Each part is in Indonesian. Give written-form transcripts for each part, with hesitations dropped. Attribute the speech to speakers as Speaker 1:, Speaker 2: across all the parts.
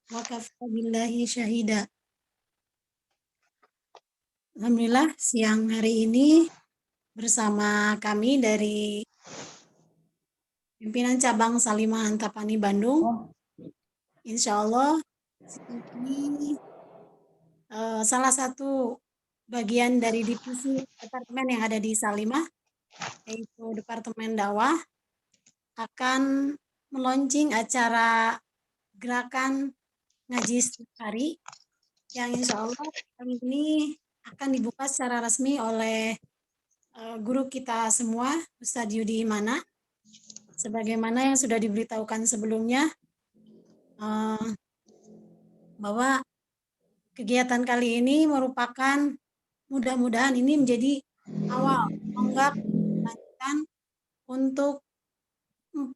Speaker 1: wa kafa billahi syahida. Alhamdulillah siang hari ini bersama kami dari pimpinan cabang Salimah Antapani Bandung. Insya Allah ini salah satu bagian dari divisi departemen yang ada di Salimah, yaitu Departemen Dakwah, akan meluncing acara gerakan ngaji setiap hari yang insya Allah kali ini akan dibuka secara resmi oleh guru kita semua, Ustadz Yudi Imana. Sebagaimana yang sudah diberitahukan sebelumnya, bahwa kegiatan kali ini merupakan mudah-mudahan ini menjadi awal tonggak lanjutan untuk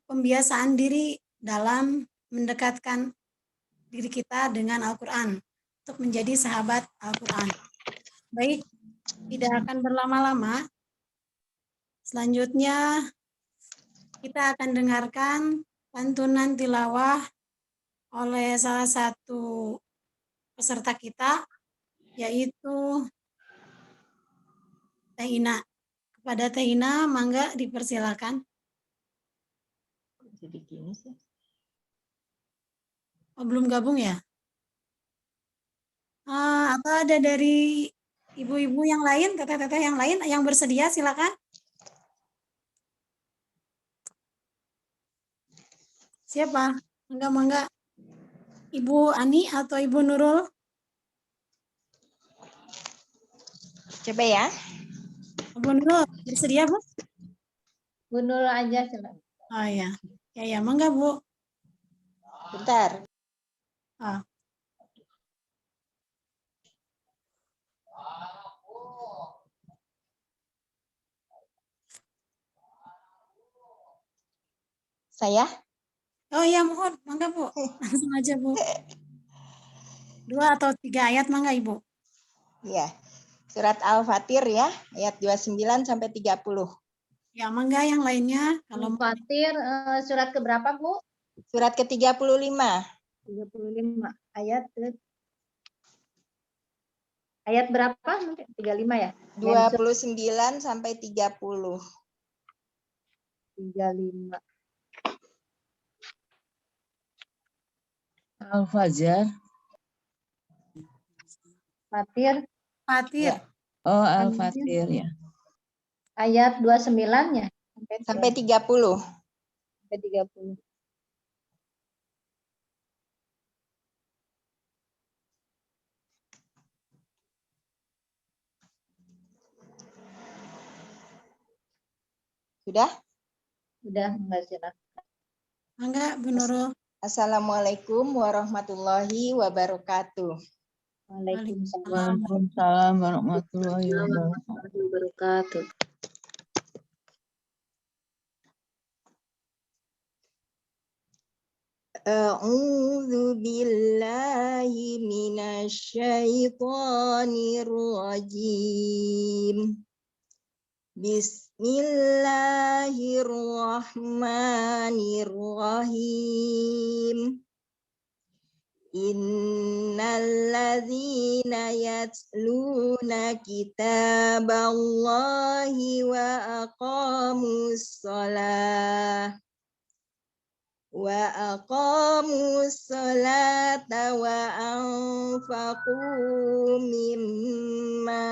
Speaker 1: pembiasaan diri dalam mendekatkan diri kita dengan Al-Quran untuk menjadi sahabat Al-Quran. Baik, tidak akan berlama-lama. Selanjutnya kita akan dengarkan lantunan tilawah oleh salah satu peserta kita, yaitu Teh Ina. Kepada Teh Ina, mangga dipersilakan.
Speaker 2: Jadi gini sih.
Speaker 1: Oh, belum gabung ya? Atau ada dari ibu-ibu yang lain, teteh-teteh yang lain yang bersedia, silakan. Siapa? Mangga-mangga. Ibu Ani atau Ibu Nurul?
Speaker 2: Coba ya.
Speaker 1: Ibu Nurul, bersedia, Bu?
Speaker 2: Bu Nurul aja coba.
Speaker 1: Oh ya. Ya, mangga, Bu.
Speaker 2: Bentar.
Speaker 1: Ah.
Speaker 2: Saya?
Speaker 1: Oh iya, mohon. Mangga, Bu. Langsung aja, Bu. 2 atau 3 ayat, mangga, Ibu.
Speaker 2: Iya. Surat Al-Fatir ya, ayat 29 sampai 30.
Speaker 1: Ya, mangga yang lainnya. Kalau
Speaker 3: Al-Fatir surat keberapa, Bu?
Speaker 2: Surat ke-35.
Speaker 3: 35. Ayat berapa? 35 ya?
Speaker 2: 29 sampai 30.
Speaker 3: 35.
Speaker 4: Al-Fajr.
Speaker 3: Fatir.
Speaker 1: Fatir.
Speaker 4: Oh, Al-Fatir ya.
Speaker 3: Ayat 29 ya?
Speaker 2: Sampai 30.
Speaker 3: Sampai 30.
Speaker 2: Sudah?
Speaker 3: Sudah, enggak silakan.
Speaker 1: Mangga, Bu Nurul.
Speaker 2: Assalamualaikum warahmatullahi wabarakatuh.
Speaker 3: Waalaikumsalam
Speaker 4: Waalaikumsalam warahmatullahi wabarakatuh.
Speaker 3: warahmatullahi wabarakatuh.
Speaker 2: A'udzu billahi minasyaitonir rajim. Bismillahirrahmanirrahim. Innalladzina yatluna kitaballahi wa aqamus shalah wa anfaqu mimma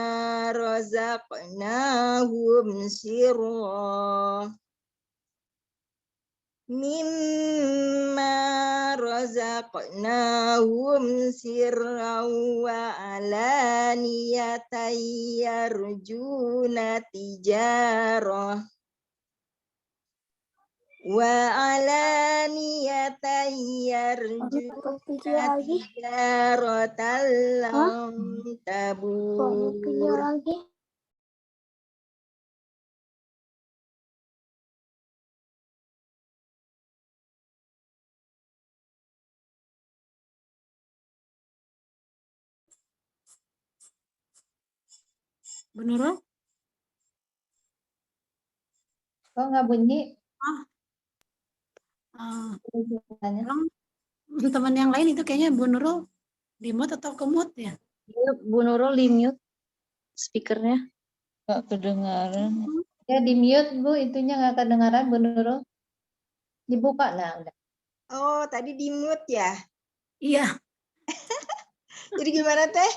Speaker 2: razaqnahum sirra wa alaniyatan yarjuna tijarah tijaratan lam tabur.
Speaker 1: Bu Nurul?
Speaker 3: Kok nggak bunyi?
Speaker 1: Ah.
Speaker 3: Tanya.
Speaker 1: Tolong Teman yang lain itu kayaknya Bu Nurul di mute atau ke mute ya?
Speaker 3: Iya, Bu Nurul di mute speakernya.
Speaker 4: Nggak kedengaran.
Speaker 3: Ya di mute Bu, itunya nggak kedengaran Bu Nurul. Dibuka nah udah.
Speaker 2: Oh, tadi di mute ya.
Speaker 1: Iya,
Speaker 2: Jadi gimana Teh?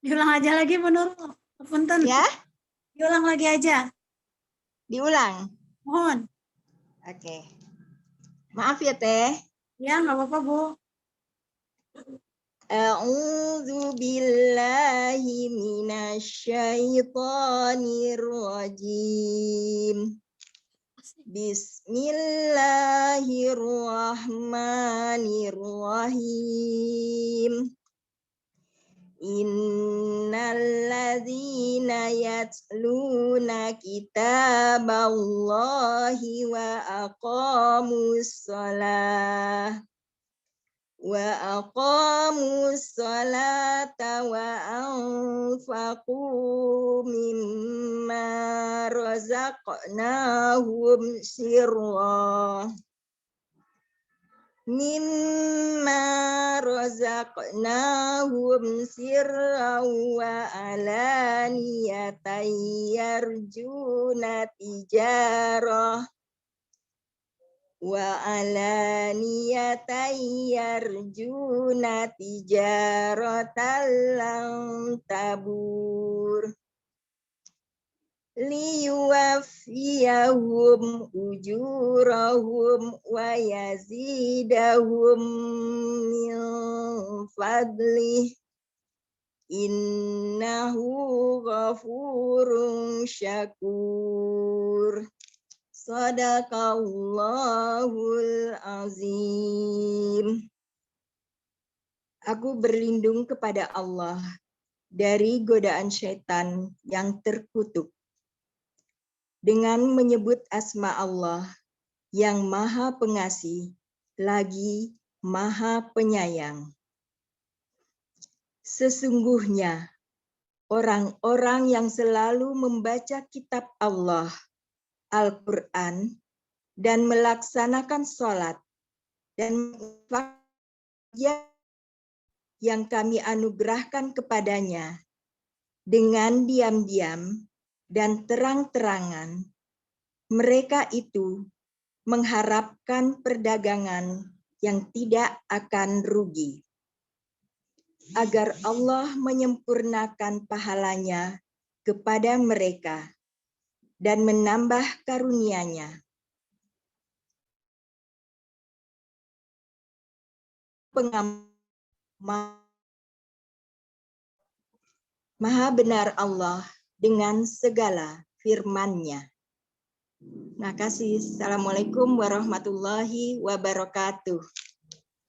Speaker 1: diulang aja lagi Bu Nurul. Punten.
Speaker 2: Ya,
Speaker 1: Diulang lagi aja.
Speaker 2: diulang.
Speaker 1: Mohon.
Speaker 2: Oke. Maaf ya Teh.
Speaker 1: Ya, nggak apa-apa Bu.
Speaker 2: A'udzu billahi minasyaitonir rajim. Bismillahirrahmanirrahim. Innalladzina yatluna kitaballahi wa aqamus salata wa anfaqu mimma razaqnahum sirra wa alaniyatan yarjuna tijarah lan tabur liyuwaffiyahum ujurahum wa yazidahum min fadlih innahu ghafurun syakur. Shadaqallahul azim. Aku berlindung kepada Allah dari godaan syaitan yang terkutuk dengan menyebut asma Allah yang Maha Pengasih lagi Maha Penyayang. Sesungguhnya orang-orang yang selalu membaca kitab Allah Al-Quran dan melaksanakan sholat dan yang kami anugerahkan kepadanya dengan diam-diam dan terang-terangan, mereka itu mengharapkan perdagangan yang tidak akan rugi, agar Allah menyempurnakan pahalanya kepada mereka dan menambah karunia-Nya. Maha benar Allah dengan segala firman-Nya. Terima kasih. Assalamualaikum warahmatullahi wabarakatuh.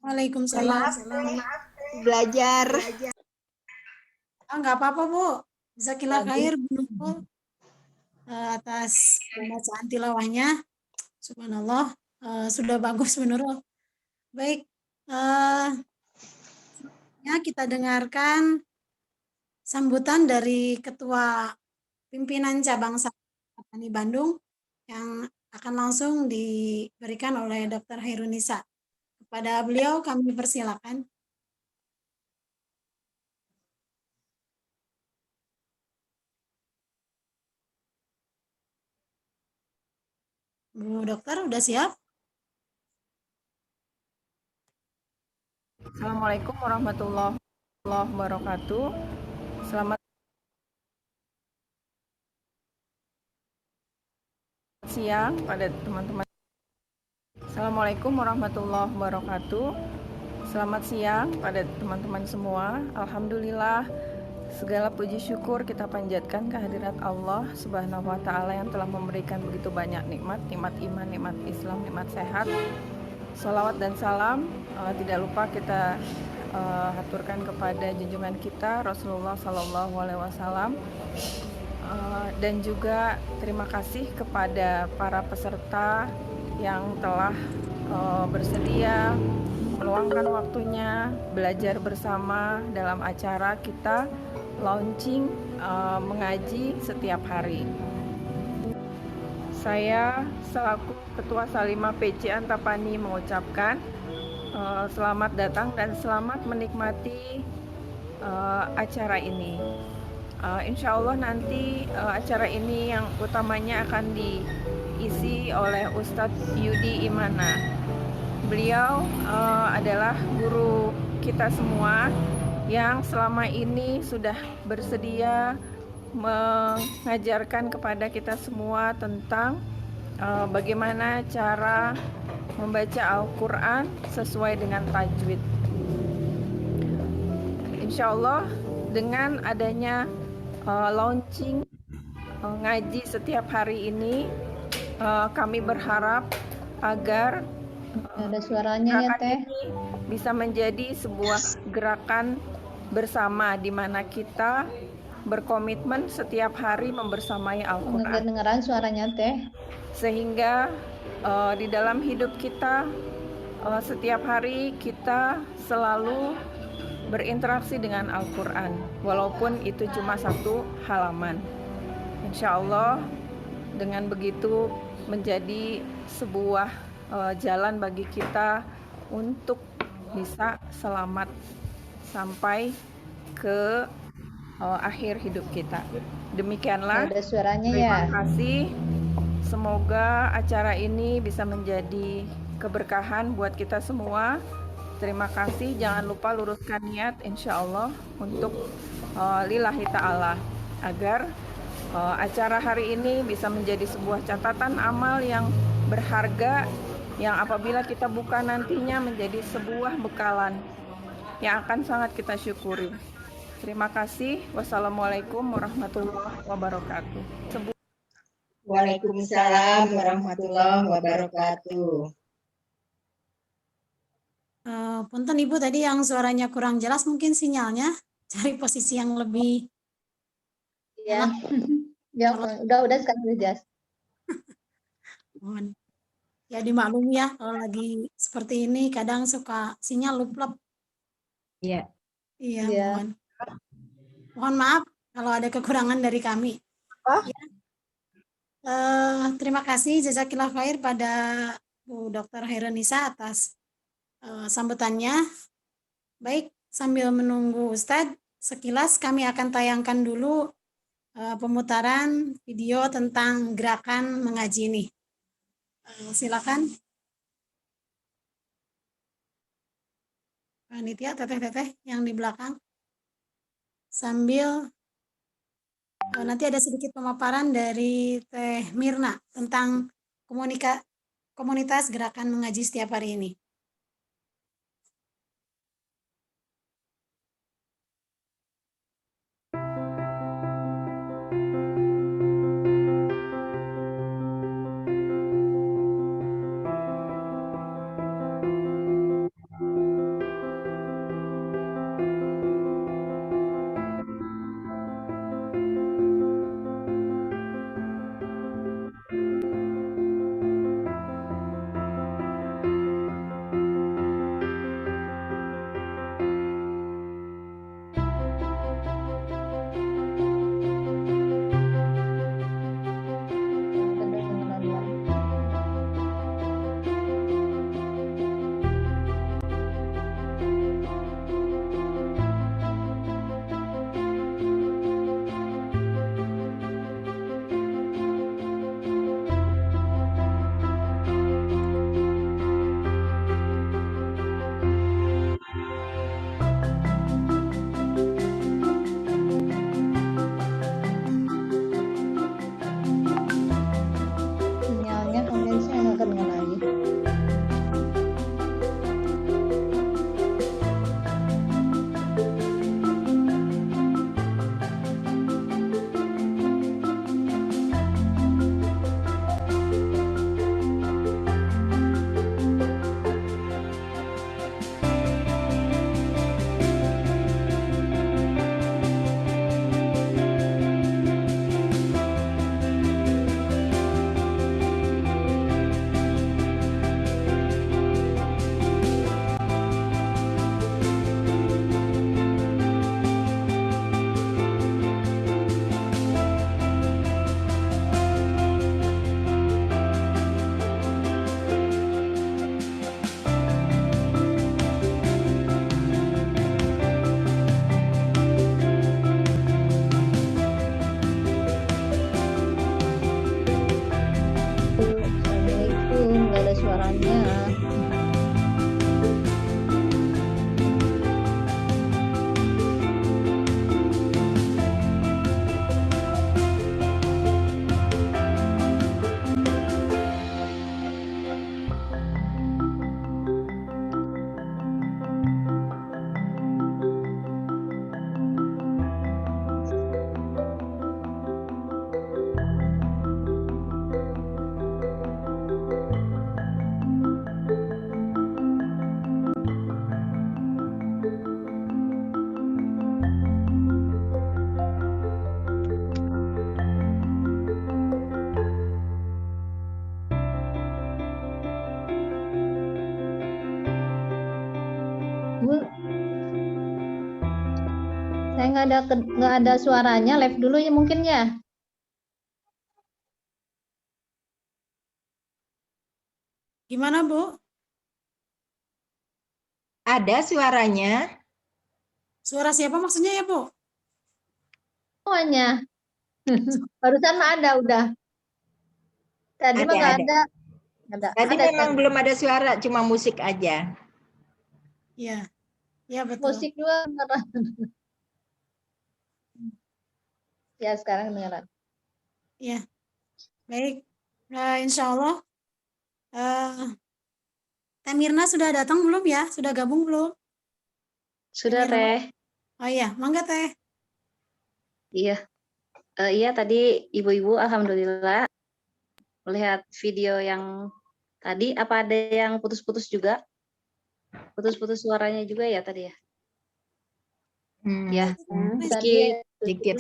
Speaker 1: Waalaikumsalam.
Speaker 2: Belajar.
Speaker 1: Nggak apa-apa Bu. Jazakallah khair Bu Nurul atas pembacaan tilawahnya. Subhanallah, sudah bagus Bu Nurul. Baik, kita dengarkan sambutan dari Ketua Pimpinan Cabang Petani Bandung yang akan langsung diberikan oleh Dr. Hairunisa. Kepada beliau kami persilakan. Bu Dokter, udah siap?
Speaker 5: Assalamualaikum warahmatullahi wabarakatuh. Selamat siang pada teman-teman. Assalamualaikum warahmatullahi wabarakatuh. Selamat siang pada teman-teman semua. Alhamdulillah, segala puji syukur kita panjatkan kehadirat Allah Subhanahu wa Ta'ala yang telah memberikan begitu banyak nikmat, nikmat iman, nikmat Islam, nikmat sehat. Salawat dan salam tidak lupa kita haturkan kepada junjungan kita Rasulullah Sallallahu Alaihi Wasallam, dan juga terima kasih kepada para peserta yang telah bersedia meluangkan waktunya belajar bersama dalam acara kita launching mengaji setiap hari. Saya selaku Ketua Salimah PC Antapani mengucapkan selamat datang dan selamat menikmati acara ini. Insya Allah nanti acara ini yang utamanya akan diisi oleh Ustadz Yudi Imana. Beliau adalah guru kita semua yang selama ini sudah bersedia mengajarkan kepada kita semua tentang bagaimana cara membaca Al-Quran sesuai dengan tajwid. Insya Allah dengan adanya launching ngaji setiap hari ini, kami berharap agar
Speaker 3: Ada suaranya ya
Speaker 5: gerakan
Speaker 3: Teh.
Speaker 5: ini bisa menjadi sebuah gerakan bersama di mana kita berkomitmen setiap hari membersamai
Speaker 3: Nggak
Speaker 5: Al-Quran,
Speaker 3: kedengeran suaranya Teh.
Speaker 5: sehingga di dalam hidup kita setiap hari kita selalu berinteraksi dengan Al-Quran walaupun itu cuma 1 halaman. Insya Allah dengan begitu menjadi sebuah jalan bagi kita untuk bisa selamat sampai ke akhir hidup kita. Demikianlah,
Speaker 3: Ada suaranya ya.
Speaker 5: terima kasih. Semoga acara ini bisa menjadi keberkahan buat kita semua. Terima kasih. Jangan lupa luruskan niat insya Allah untuk lillahi ta'ala agar acara hari ini bisa menjadi sebuah catatan amal yang berharga yang apabila kita buka nantinya menjadi sebuah bekalan yang akan sangat kita syukuri. Terima kasih. Wassalamualaikum warahmatullahi wabarakatuh.
Speaker 2: Waalaikumsalam warahmatullahi wabarakatuh.
Speaker 1: Punten Ibu tadi yang suaranya kurang jelas mungkin sinyalnya, cari posisi yang lebih
Speaker 3: Iya. Ya, udah sekarang udah jelas.
Speaker 1: mohon. Ya dimaklumi ya kalau lagi seperti ini kadang suka sinyal luplep.
Speaker 2: Iya.
Speaker 1: Iya,
Speaker 3: Iya.
Speaker 1: mohon maaf kalau ada kekurangan dari kami.
Speaker 2: Oh.
Speaker 1: Ya. Terima kasih jazakillah khair pada Bu Dr. Hairunisa atas sambutannya. Baik, sambil menunggu Ustadz, sekilas kami akan tayangkan dulu pemutaran video tentang gerakan mengaji ini. Silakan. Panitia, teteh-teteh yang di belakang. Sambil nanti ada sedikit pemaparan dari Teh Mirna tentang komunitas gerakan mengaji setiap hari ini.
Speaker 3: Saya nggak ada suaranya, live dulu ya mungkin ya.
Speaker 1: Gimana, Bu?
Speaker 2: Ada suaranya.
Speaker 1: Suara siapa maksudnya ya, Bu?
Speaker 3: Semuanya. Barusan mah ada udah. Tadi mah nggak ada.
Speaker 2: Tadi
Speaker 3: Ada
Speaker 2: memang belum ada suara, cuma musik aja.
Speaker 1: Iya. Iya, betul.
Speaker 3: musik juga beneran. Ya sekarang beneran.
Speaker 1: Iya. Baik. Insya Allah. Teh Mirna sudah datang belum ya? Sudah gabung belum?
Speaker 6: Sudah,
Speaker 1: Mirna.
Speaker 6: Teh.
Speaker 1: Oh iya, mangga Teh.
Speaker 6: Iya. Iya, tadi ibu-ibu alhamdulillah melihat video yang tadi. Apa ada yang putus-putus juga? Putus-putus suaranya juga ya tadi ya? Ya,
Speaker 3: Tadi
Speaker 2: Sedikit.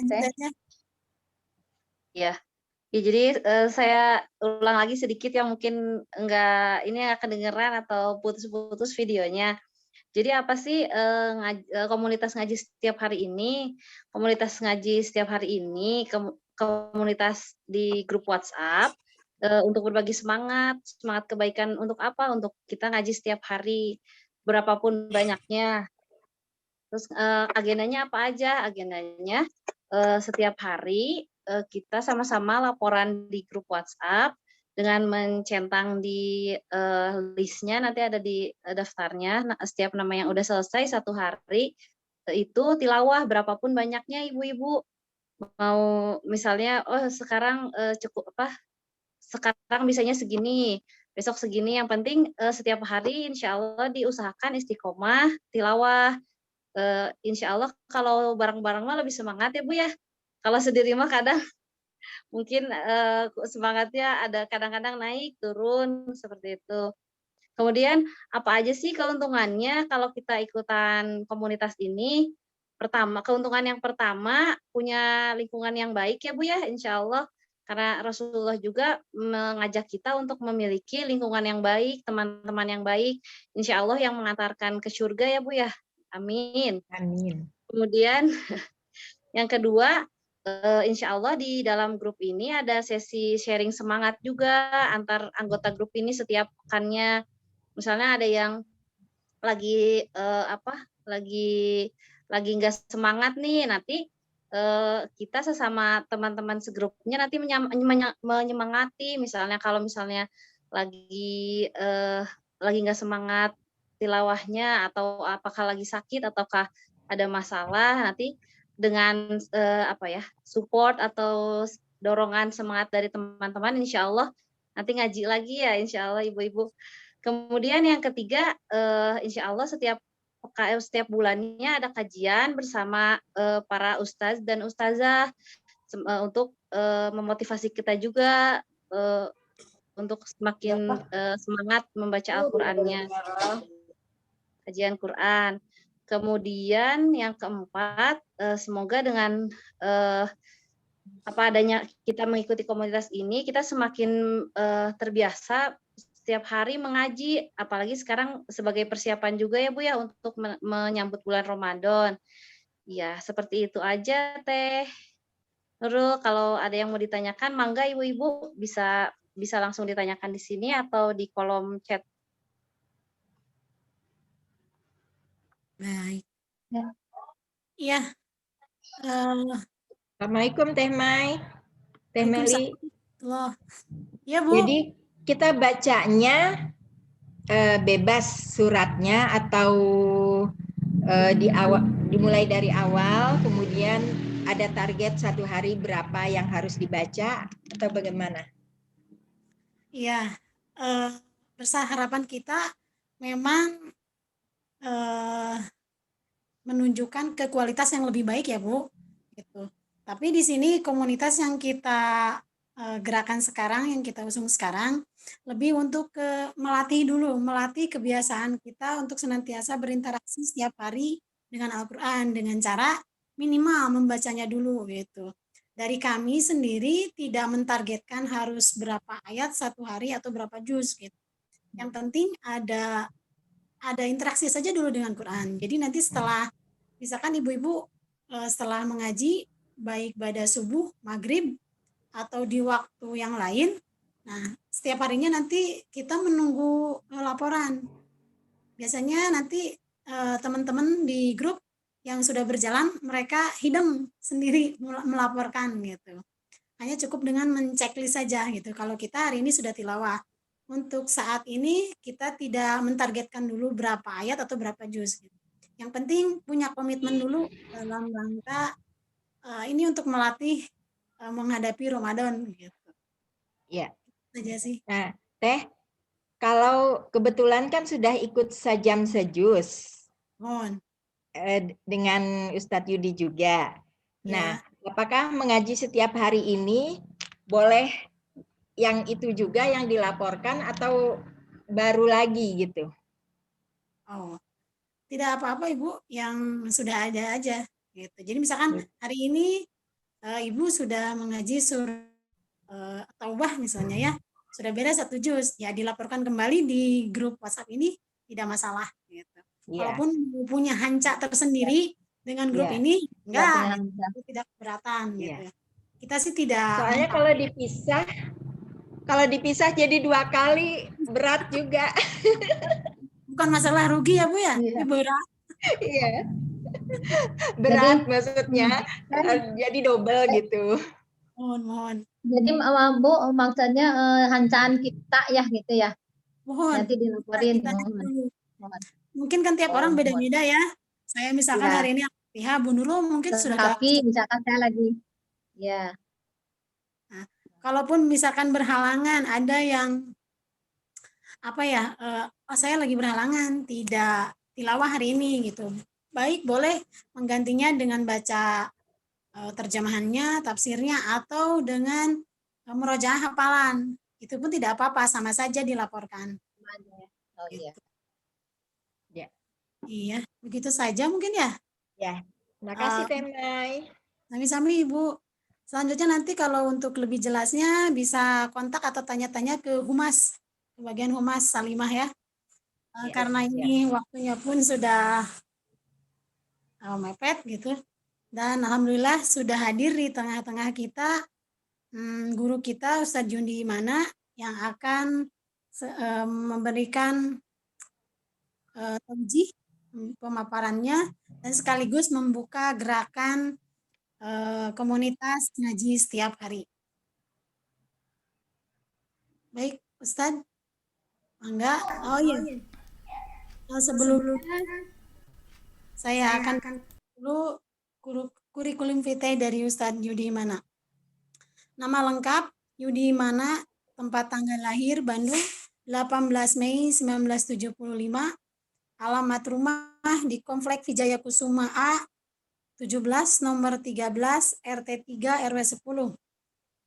Speaker 6: ya. Ya, jadi saya ulang lagi sedikit yang mungkin enggak ini akan kedengeran atau putus-putus videonya. Jadi apa sih komunitas ngaji setiap hari ini? Komunitas ngaji setiap hari ini, komunitas di grup WhatsApp untuk berbagi semangat kebaikan untuk apa? Untuk kita ngaji setiap hari, berapapun banyaknya. Terus agendanya apa aja? Agendanya setiap hari kita sama-sama laporan di grup WhatsApp dengan mencentang di listnya, nanti ada di daftarnya. Nah, setiap nama yang udah selesai satu hari itu tilawah berapapun banyaknya ibu-ibu. Mau misalnya sekarang cukup apa? Sekarang bisanya segini, besok segini. Yang penting setiap hari insya Allah diusahakan istiqomah tilawah. Insya Allah kalau bareng-bareng mah lebih semangat ya Bu ya. Kalau sendiri mah kadang mungkin semangatnya ada kadang-kadang naik turun seperti itu. Kemudian apa aja sih keuntungannya kalau kita ikutan komunitas ini? Pertama, keuntungan yang pertama punya lingkungan yang baik ya Bu ya, insya Allah. Karena Rasulullah juga mengajak kita untuk memiliki lingkungan yang baik, teman-teman yang baik, insya Allah yang mengantarkan ke surga ya Bu ya. Amin.
Speaker 2: Amin.
Speaker 6: Kemudian yang kedua, insya Allah di dalam grup ini ada sesi sharing semangat juga antar anggota grup ini setiap pekannya. Misalnya ada yang lagi lagi nggak semangat nih, nanti kita sesama teman-teman segrupnya nanti menyemangati. Misalnya kalau misalnya lagi nggak semangat tilawahnya, atau apakah lagi sakit ataukah ada masalah, nanti dengan support atau dorongan semangat dari teman-teman, insya Allah nanti ngaji lagi ya, insya Allah ibu-ibu. Kemudian yang ketiga, insya Allah setiap bulannya ada kajian bersama para ustadz dan ustazah untuk memotivasi kita juga untuk semakin semangat membaca Al-Qur'annya. Kajian Quran. Kemudian yang keempat, semoga dengan adanya kita mengikuti komunitas ini, kita semakin terbiasa setiap hari mengaji, apalagi sekarang sebagai persiapan juga ya Bu ya untuk menyambut bulan Ramadan. Ya, seperti itu aja Teh Nurul. Kalau ada yang mau ditanyakan, mangga ibu-ibu bisa langsung ditanyakan di sini atau di kolom chat.
Speaker 1: Baik.
Speaker 3: Ya.
Speaker 1: Iya.
Speaker 2: Assalamualaikum Teh Mai. Teh Meli.
Speaker 1: Ya Bu.
Speaker 2: Jadi kita bacanya bebas suratnya atau dimulai dari awal, kemudian ada target satu hari berapa yang harus dibaca atau bagaimana?
Speaker 1: Iya, besar harapan kita memang menunjukkan ke kualitas yang lebih baik ya Bu. Gitu. Tapi di sini komunitas yang kita gerakan sekarang, yang kita usung sekarang, lebih untuk melatih kebiasaan kita untuk senantiasa berinteraksi setiap hari dengan Al-Quran, dengan cara minimal membacanya dulu gitu. Dari kami sendiri tidak mentargetkan harus berapa ayat satu hari atau berapa juz gitu. Yang penting ada interaksi saja dulu dengan Quran. Jadi nanti setelah misalkan ibu-ibu setelah mengaji, baik pada subuh, maghrib, atau di waktu yang lain. Nah, setiap harinya nanti kita menunggu laporan. Biasanya nanti teman-teman di grup yang sudah berjalan, mereka hidem sendiri melaporkan gitu. Hanya cukup dengan menceklis saja gitu. Kalau kita hari ini sudah tilawah. Untuk saat ini kita tidak mentargetkan dulu berapa ayat atau berapa juz. Gitu. Yang penting punya komitmen dulu dalam rangka ini untuk melatih menghadapi Ramadan gitu.
Speaker 2: Ya.
Speaker 1: Saja sih.
Speaker 2: Nah, Teh, kalau kebetulan kan sudah ikut sajam sejus
Speaker 1: Mohon.
Speaker 2: dengan Ustadz Yudi juga. Nah,
Speaker 1: Ya.
Speaker 2: apakah mengaji setiap hari ini boleh yang itu juga yang dilaporkan atau baru lagi gitu?
Speaker 1: Oh, tidak apa-apa Ibu, yang sudah ada aja gitu. Jadi misalkan hari ini Ibu sudah mengaji surah Taubah misalnya ya, sudah beres 1 juz, ya dilaporkan kembali di grup WhatsApp ini tidak masalah gitu.
Speaker 2: Ya.
Speaker 1: Walaupun punya hancak tersendiri dengan grup
Speaker 2: Ya.
Speaker 1: ini, enggak,
Speaker 3: Ya.
Speaker 1: itu tidak keberatan gitu
Speaker 2: Ya.
Speaker 1: ya. Kita sih tidak.
Speaker 2: Soalnya kalau dipisah jadi 2 kali berat juga.
Speaker 1: Bukan masalah rugi ya Bu ya,
Speaker 3: Iya.
Speaker 1: ini berat.
Speaker 2: Iya. Berat
Speaker 3: Jadi,
Speaker 2: maksudnya jadi double gitu.
Speaker 1: Mohon.
Speaker 3: Jadi Bu, maksudnya hancaan kita ya gitu ya.
Speaker 1: Mohon.
Speaker 3: Nanti dilaporin.
Speaker 1: Kita
Speaker 3: Mohon.
Speaker 1: Mungkin kan tiap orang beda-beda ya. Saya misalkan
Speaker 3: Ya.
Speaker 1: hari ini Al-Fatihah, Bu Nurul mungkin sudah
Speaker 3: Kaki misalkan saya lagi. Ya.
Speaker 1: Nah, kalaupun misalkan berhalangan, ada yang apa ya, saya lagi berhalangan tidak tilawah hari ini gitu. Baik, boleh menggantinya dengan baca terjemahannya, tafsirnya, atau dengan murojaah hafalan. Itu pun tidak apa-apa, sama saja dilaporkan.
Speaker 3: Oh iya.
Speaker 2: Ya.
Speaker 1: Iya, begitu saja mungkin ya.
Speaker 2: Ya, terima kasih Teh Mai.
Speaker 1: Sami-sami Ibu. Selanjutnya nanti kalau untuk lebih jelasnya bisa kontak atau tanya-tanya ke Humas, ke bagian Humas Salimah ya. Karena ini waktunya pun sudah mepet gitu. Dan alhamdulillah sudah hadir di tengah-tengah kita guru kita Ustadz Jundi Mana yang akan memberikan taujih pemaparannya dan sekaligus membuka gerakan komunitas ngaji setiap hari. Baik, Ustadz. Enggak? Oh iya. Sebelumnya saya akan dulu kurikulum vitae dari Ustadz Yudi Mana. Nama lengkap Yudi Mana, tempat tanggal lahir Bandung 18 Mei 1975, alamat rumah di Komplek Wijaya Kusuma A 17 nomor 13 RT 3 RW 10,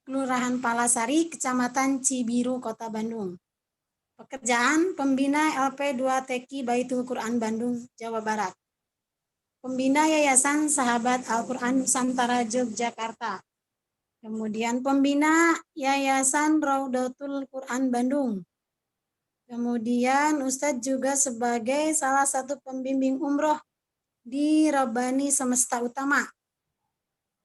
Speaker 1: Kelurahan Palasari, Kecamatan Cibiru, Kota Bandung. Pekerjaan pembina LP 2 TQ Baitul Quran Bandung, Jawa Barat. Pembina Yayasan Sahabat Al-Quran Nusantara Yogyakarta. Kemudian pembina Yayasan Raudatul Quran Bandung. Kemudian Ustadz juga sebagai salah satu pembimbing umroh di Rabbani Semesta Utama.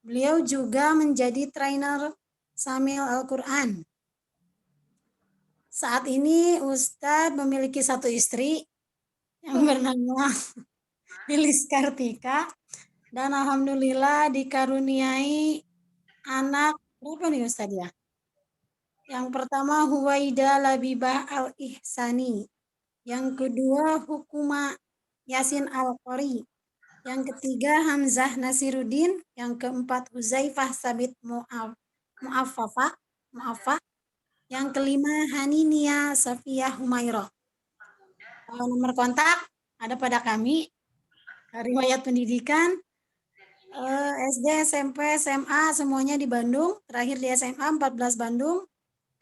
Speaker 1: Beliau juga menjadi trainer Samil Al-Quran. Saat ini Ustadz memiliki 1 istri yang bernama Lilis Kartika dan alhamdulillah dikaruniai anak berapa nih Ustadz ya? Yang pertama Huwaida Labibah Al-Ihsani, yang kedua Hukuma Yasin Al-Qori, yang ketiga Hamzah Nasiruddin, yang keempat Huzaifah Sabit Mu'affah, yang kelima Haninia Safiyah Humairo. Nomor kontak ada pada kami. Riwayat pendidikan SD, SMP, SMA semuanya di Bandung. Terakhir di SMA 14 Bandung.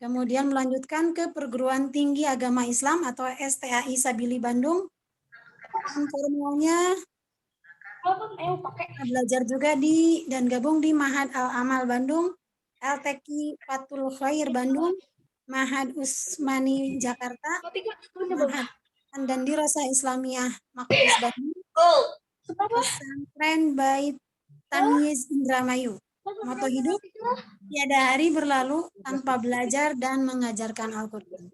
Speaker 1: Kemudian melanjutkan ke Perguruan Tinggi Agama Islam atau STAI Sabili Bandung. Formalnya belajar juga dan gabung di Mahad Al-Amal Bandung, LTQ Fatul Khair Bandung, Mahad Usmani Jakarta, Mahad dan Dirasa Islamiyah Maqdis Bandung, Pesantren Bait Tamyiz Indramayu. Moto hidup, tiada hari berlalu tanpa belajar dan mengajarkan Al-Quran.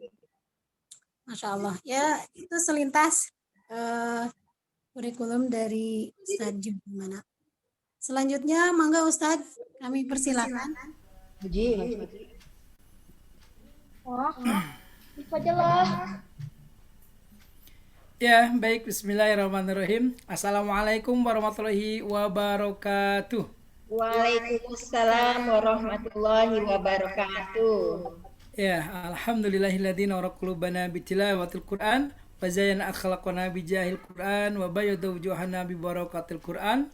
Speaker 1: Masya Allah. Ya, itu selintas kurikulum dari Ustadz Jumana. Selanjutnya, mangga Ustadz, kami persilakan.
Speaker 7: Ya, baik. Bismillahirrahmanirrahim. Assalamualaikum warahmatullahi wabarakatuh.
Speaker 2: Waalaikumsalam warahmatullahi wabarakatuh.
Speaker 7: Ya, alhamdulillahilladzi nawara qulubana bitilawatil Qur'an wa zayyana akhlaqana bijahil Qur'an wa bayyada wujuhana bi barakatil Qur'an.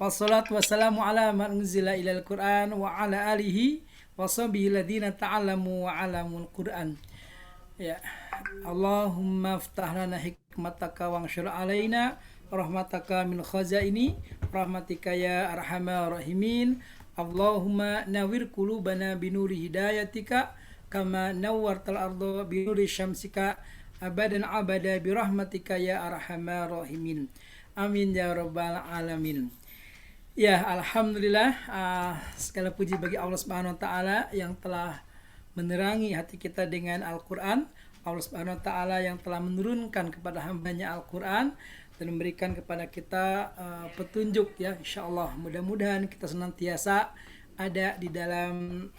Speaker 7: Wassalatu wassalamu ala man unzila ilal Qur'an wa ala alihi wa sahbihi alladziina ta'allamu wa 'alamul Qur'an. Ya, Allahumma aftah lana hikmataka wangshur alaina rahmataka min khazaini rahmatika ya arhamar rahimin. Allahumma nawwir qulubana binuri hidayatika kama nawwartal arda binuri syamsika abadan abada birahmatika ya arhamar rahimin. Amin ya rabbal alamin. Ya, alhamdulillah, segala puji bagi Allah Subhanahu wa taala yang telah menerangi hati kita dengan Al-Qur'an. Allah Subhanahu wa taala yang telah menurunkan kepada hambanya Al-Qur'an dan memberikan kepada kita petunjuk, ya, insyaallah. Mudah-mudahan kita senantiasa ada di dalam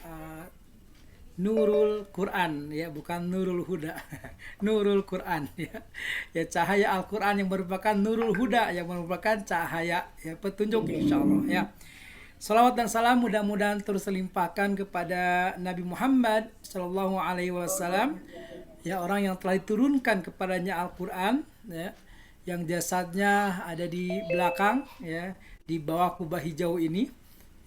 Speaker 7: Nurul Quran, ya, bukan Nurul Huda. Nurul Quran, ya. Ya, cahaya Al-Quran yang merupakan Nurul Huda, yang merupakan cahaya, ya, petunjuk, insyaallah, ya. Salawat dan salam mudah-mudahan terus terlimpahkan kepada Nabi Muhammad Sallallahu Alaihi Wasallam, ya, orang yang telah diturunkan kepadanya Al-Quran, ya, yang jasadnya ada di belakang, ya, di bawah kubah hijau ini,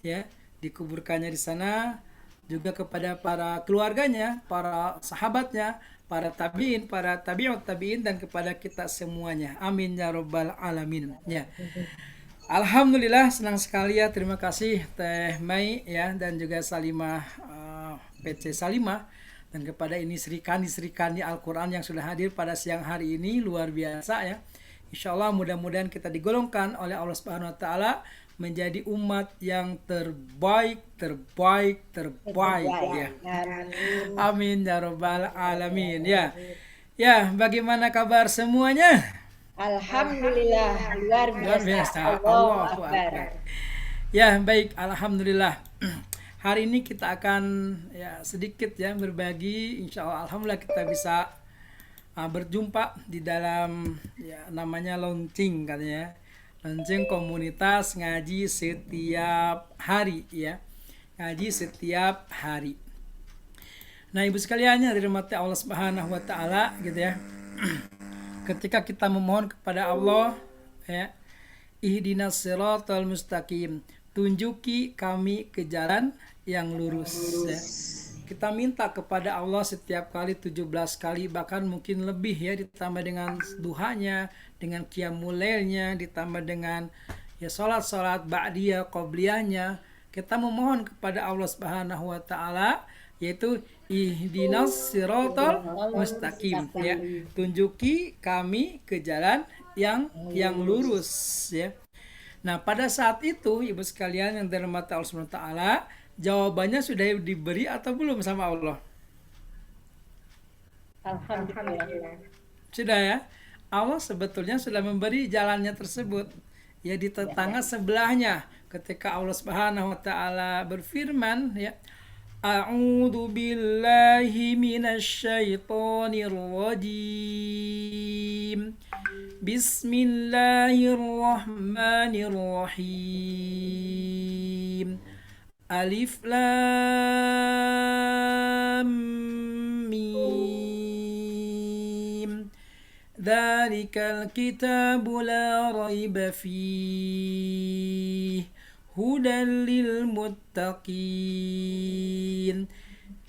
Speaker 7: ya, dikuburkannya di sana. Juga kepada para keluarganya, para sahabatnya, para tabi'in, para tabi'ut tabi'in, dan kepada kita semuanya. Amin ya rabbal alamin. Ya. Alhamdulillah, senang sekali, ya. Terima kasih Teh Mai, ya, dan juga Salimah, PC Salimah, dan kepada ini Srikani Al-Quran yang sudah hadir pada siang hari ini, luar biasa, ya. Insyaallah mudah-mudahan kita digolongkan oleh Allah Subhanahu wa taala menjadi umat yang terbaik, ya. Amin ya rabbal alamin, ya. Ya, bagaimana kabar semuanya?
Speaker 2: Alhamdulillah, luar biasa. Allahu Akbar.
Speaker 7: Ya, baik, alhamdulillah. Hari ini kita akan, ya, sedikit, ya, berbagi. Insyaallah, alhamdulillah kita bisa berjumpa di dalam, ya, namanya launching, katanya, launching komunitas ngaji setiap hari, ya, ngaji setiap hari. Nah, ibu sekalian yang dirahmati Allah Subhanahu wa taala, gitu, ya. Ketika kita memohon kepada Allah, ya, ihdinas siratal mustaqim, tunjuki kami ke jalan yang lurus, ya. Kita minta kepada Allah setiap kali 17 kali, bahkan mungkin lebih, ya, ditambah dengan duhanya, dengan qiyamul lailnya, ditambah dengan, ya, salat ba'diyah, qobliyahnya. Kita memohon kepada Allah Subhanahu wa taala, yaitu ihdinas siratal mustaqim, ya, tunjuki kami ke jalan yang lurus, ya. Nah, pada saat itu ibu sekalian yang dirahmati Allah Subhanahu wa taala, jawabannya sudah diberi atau belum sama Allah?
Speaker 2: Alhamdulillah.
Speaker 7: Sudah, ya. Allah sebetulnya sudah memberi jalannya tersebut, ya, di tetangga sebelahnya. Ketika Allah Subhanahu wa taala berfirman, ya, A'udzu billahi minasyaitonir rajim. Bismillahirrahmanirrahim. Alif Lam Mim. Dzalikal kitabu la raiba fihi hudan lil muttaqin.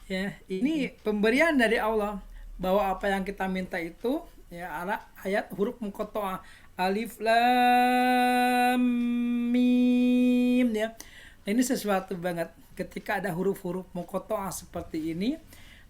Speaker 7: Ya, ini pemberian dari Allah bahwa apa yang kita minta itu, ya, ayat huruf muqatta'ah, alif lam mim, ya. Nah, ini sesuatu banget ketika ada huruf-huruf muqatta'ah seperti ini.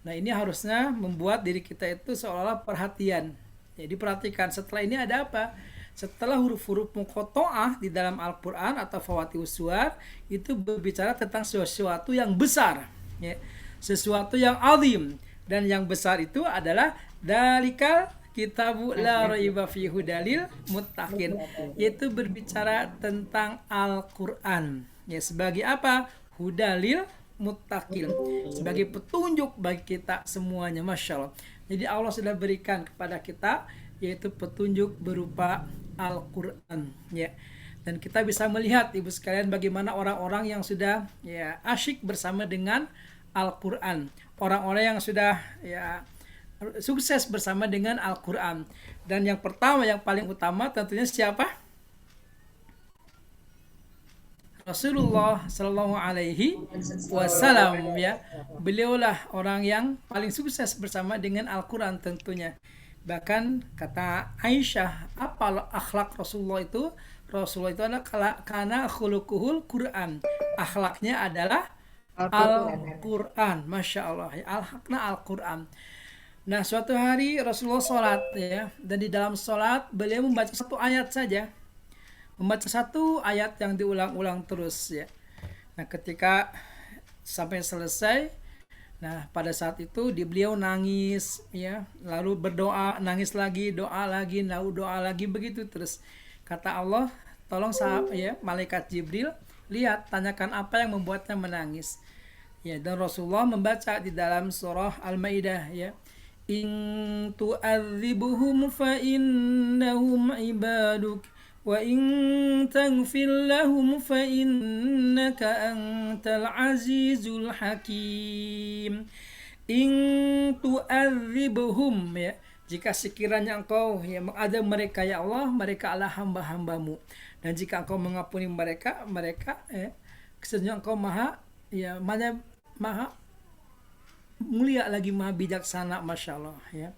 Speaker 7: Nah, ini harusnya membuat diri kita itu seolah-olah perhatian. Jadi perhatikan, setelah ini ada apa? setelah huruf-huruf muqatta'ah di dalam Al-Qur'an atau fawatihus suwar itu berbicara tentang sesuatu yang besar, ya. Sesuatu yang azim, dan yang besar itu adalah dalikal kitabu la raiba fihi hudalil muttaqin, yaitu berbicara tentang Al-Qur'an, ya, sebagai apa? Hudalil muttaqin, sebagai petunjuk bagi kita semuanya. Masya Allah. Jadi Allah sudah berikan kepada kita yaitu petunjuk berupa Al-Qur'an, ya. Dan kita bisa melihat ibu sekalian bagaimana orang-orang yang sudah ya asyik bersama dengan Al-Qur'an, orang-orang yang sudah ya sukses bersama dengan Al-Qur'an. Dan yang pertama, yang paling utama tentunya siapa? Rasulullah Shallallahu Alaihi Wasallam, ya. Beliaulah orang yang paling sukses bersama dengan Al-Quran tentunya. Bahkan kata Aisyah, apa akhlak Rasulullah itu? Rasulullah itu adalah karena khuluquhul Quran. Akhlaknya adalah Al-Quran. Masya Allah, ya. Al-Quran. Nah, suatu hari Rasulullah sholat, ya, dan di dalam sholat beliau membaca satu ayat saja. Membaca satu ayat yang diulang-ulang terus, ya. Nah, ketika sampai selesai, nah pada saat itu beliau nangis, ya, lalu berdoa, nangis lagi, lalu doa lagi, begitu terus. Kata Allah, tolong sahabat, ya, malaikat Jibril, lihat, tanyakan apa yang membuatnya menangis. Ya, dan Rasulullah membaca di dalam surah Al-Maidah, ya. In tu'adzibuhum fa innahum ibaduk wa in taghfir lahum fa innaka antal azizul hakim. In tu'adzibuhum, ya, jika sekiranya engkau ya mengadab mereka, ya Allah, mereka adalah hamba-hambamu, dan jika engkau mengampuni mereka, ya, sesungguhnya engkau maha mulia lagi maha bijaksana. Masya Allah, ya.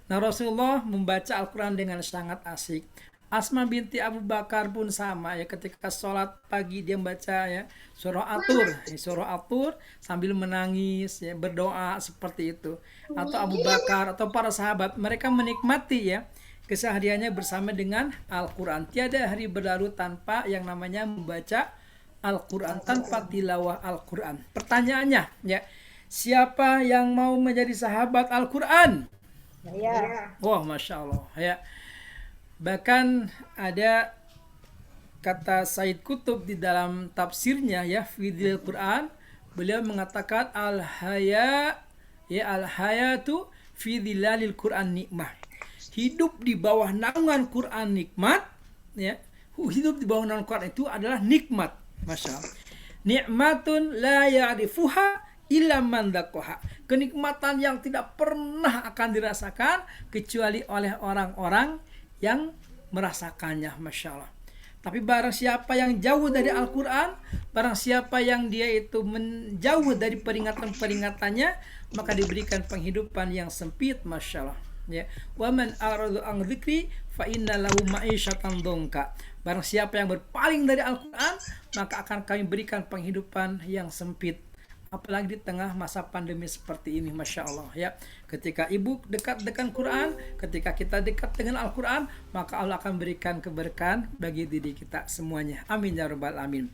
Speaker 7: Nah, Rasulullah membaca Al-Quran dengan sangat asik. Asma binti Abu Bakar pun sama, ya, ketika sholat pagi dia membaca, ya, surah At-Tur sambil menangis, ya, berdoa seperti itu. Atau Abu Bakar atau para sahabat, mereka menikmati, ya, kesehariannya bersama dengan Al-Quran. Tiada hari berlalu tanpa yang namanya membaca Al-Quran, tanpa tilawah Al-Quran. Pertanyaannya, ya, siapa yang mau menjadi sahabat Al-Quran?
Speaker 2: Ya.
Speaker 7: Wah, Masya Allah, ya. Bahkan ada kata Said Qutb di dalam tafsirnya, ya, Fidil Quran, beliau mengatakan al-hayatu fi dhilalil Quran nikmah. Hidup di bawah naungan Quran nikmat, ya. Hidup di bawah naungan Quran itu adalah nikmat. Masya Allah. Nikmatun la ya'rifuha illa man dzaqaha. Kenikmatan yang tidak pernah akan dirasakan kecuali oleh orang-orang yang merasakannya. Masya Allah. Tapi barang siapa yang jauh dari Al-Quran, barang siapa yang dia itu menjauh dari peringatan-peringatannya, maka diberikan penghidupan yang sempit. Masya Allah, ya. Wa man a'radu an dzikri fa inna lahu ma'isyatan dongka. Barang siapa yang berpaling dari Al-Quran, maka akan kami berikan penghidupan yang sempit. Apalagi di tengah masa pandemi seperti ini. Masya Allah, ya. Ketika ibu dekat dengan Quran, ketika kita dekat dengan Al-Quran, maka Allah akan berikan keberkahan bagi diri kita semuanya. Amin ya rabbal alamin.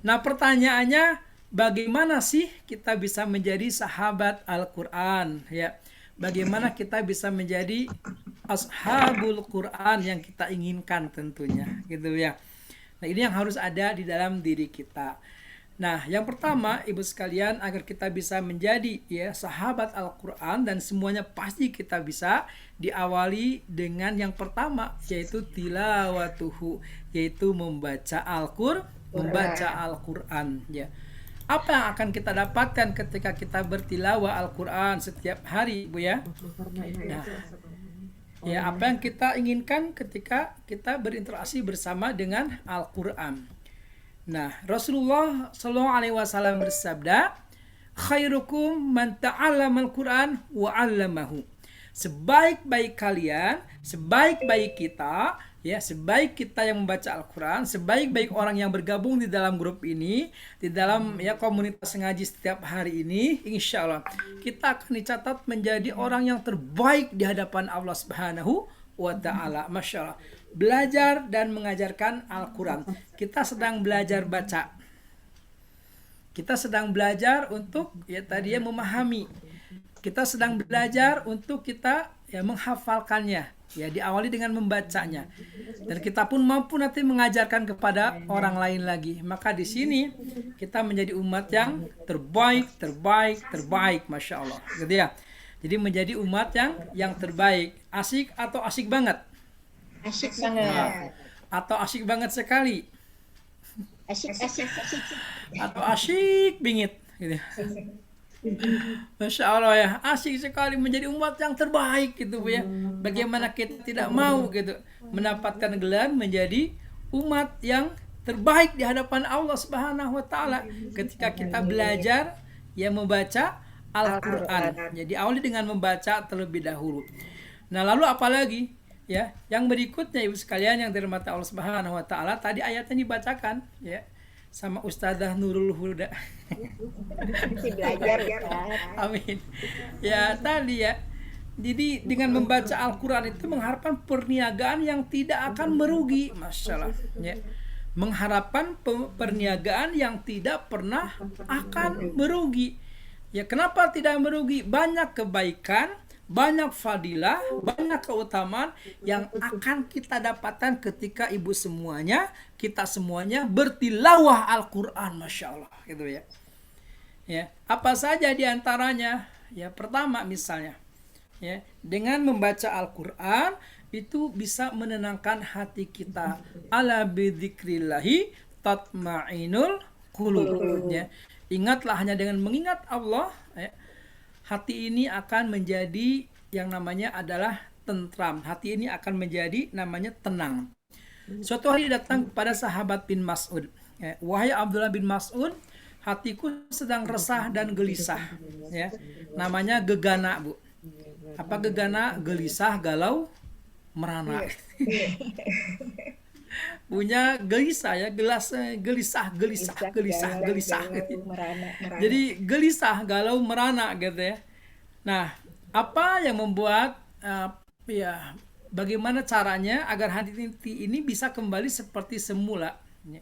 Speaker 7: Nah, pertanyaannya, bagaimana sih kita bisa menjadi sahabat Al-Quran, ya? Bagaimana kita bisa menjadi ashabul Quran yang kita inginkan tentunya, gitu, ya. Nah, ini yang harus ada di dalam diri kita. Nah, yang pertama, ibu sekalian, agar kita bisa menjadi, ya, sahabat Al-Quran, dan semuanya pasti kita bisa diawali dengan yang pertama, yaitu tilawatuhu, yaitu membaca Al-Quran, ya. Apa yang akan kita dapatkan ketika kita bertilawah Al-Quran setiap hari, Bu, ya? Nah, ya, apa yang kita inginkan ketika kita berinteraksi bersama dengan Al-Quran. Nah, Rasulullah Shallallahu Alaihi Wasallam bersabda, khairukum man ta'allama al-Quran wa 'allamahu. Sebaik-baik kalian, sebaik-baik kita, ya, sebaik kita yang membaca Al-Quran, sebaik-baik orang yang bergabung di dalam grup ini, di dalam, ya, komunitas ngaji setiap hari ini, insya Allah kita akan dicatat menjadi orang yang terbaik di hadapan Allah Subhanahu wa Ta'ala. Masya Allah. belajar dan mengajarkan Al-Quran. Kita sedang belajar baca. Kita sedang belajar untuk ya tadi ya memahami. Kita sedang belajar untuk kita ya menghafalkannya. Ya diawali dengan membacanya. Dan kita pun mampu nanti mengajarkan kepada orang lain lagi. Maka di sini kita menjadi umat yang terbaik, Masya Allah. Gitu ya. Jadi menjadi umat yang terbaik. Asik atau asik banget?
Speaker 2: Asyik banget.
Speaker 7: Atau asik banget sekali?
Speaker 2: Asyik.
Speaker 7: Atau asyik bingit gitu. Masya Allah ya, asik sekali menjadi umat yang terbaik gitu Bu ya. Bagaimana kita tidak mau gitu mendapatkan gelar menjadi umat yang terbaik di hadapan Allah Subhanahu wa taala ketika kita belajar ya membaca Al-Qur'an. Jadi awali dengan membaca terlebih dahulu. Nah, lalu apalagi ya, yang berikutnya Ibu sekalian yang dirahmati Allah Subhanahu wa taala, tadi ayatnya dibacakan ya sama Ustazah Nurul Huda.
Speaker 2: Masih belajar ya.
Speaker 7: Amin. Ya tadi ya. Jadi dengan membaca Al-Quran itu mengharapkan perniagaan yang tidak akan merugi, Masya Allah. Ya. Mengharapkan perniagaan yang tidak pernah akan merugi. Ya kenapa tidak merugi? Banyak kebaikan, banyak fadilah, banyak keutamaan yang akan kita dapatkan ketika ibu semuanya, kita semuanya bertilawah Al-Quran, Masya Allah, gitu ya. Ya, apa saja diantaranya? Ya, pertama misalnya, ya, dengan membaca Al-Quran itu bisa menenangkan hati kita. Ala bidzikrillahi tatma'inul qulub. Ya, ingatlah hanya dengan mengingat Allah, ya, hati ini akan menjadi yang namanya adalah tentram. Hati ini akan menjadi namanya tenang. Suatu hari datang kepada sahabat bin Mas'ud. Wahai Abdullah bin Mas'ud, hatiku sedang resah dan gelisah. Ya, namanya gegana, Bu. Apa gegana? Gelisah, galau, merana. Punya gelisah ya, gelisah.
Speaker 2: Merana.
Speaker 7: Jadi gelisah, galau, merana gitu ya. Nah, apa yang membuat ya bagaimana caranya agar hati ini bisa kembali seperti semula? Ya.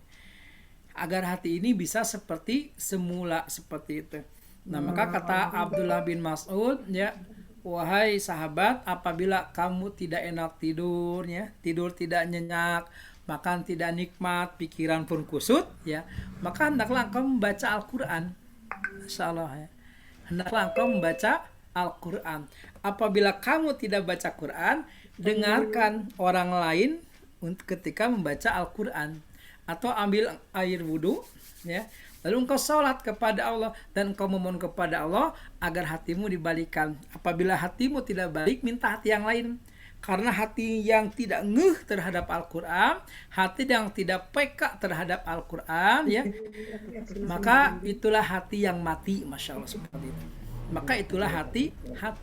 Speaker 7: Agar hati ini bisa seperti semula seperti itu. Nah, maka kata Abdullah bin Mas'ud ya, wahai sahabat, apabila kamu tidak enak tidurnya, tidur tidak nyenyak, makan tidak nikmat, pikiran pun kusut, ya, maka hendaklah engkau membaca Al-Quran. Insyaallah ya. Hendaklah engkau membaca Al-Quran. Apabila kamu tidak baca Quran, dengarkan orang lain ketika membaca Al-Quran. Atau ambil air wudhu, ya, lalu engkau sholat kepada Allah dan engkau memohon kepada Allah agar hatimu dibalikan. Apabila hatimu tidak balik, minta hati yang lain. Karena hati yang tidak ngeh terhadap Al-Quran, hati yang tidak peka terhadap Al-Quran, ya, maka itulah hati yang mati, Masya Allah, seperti itu. Maka itulah hati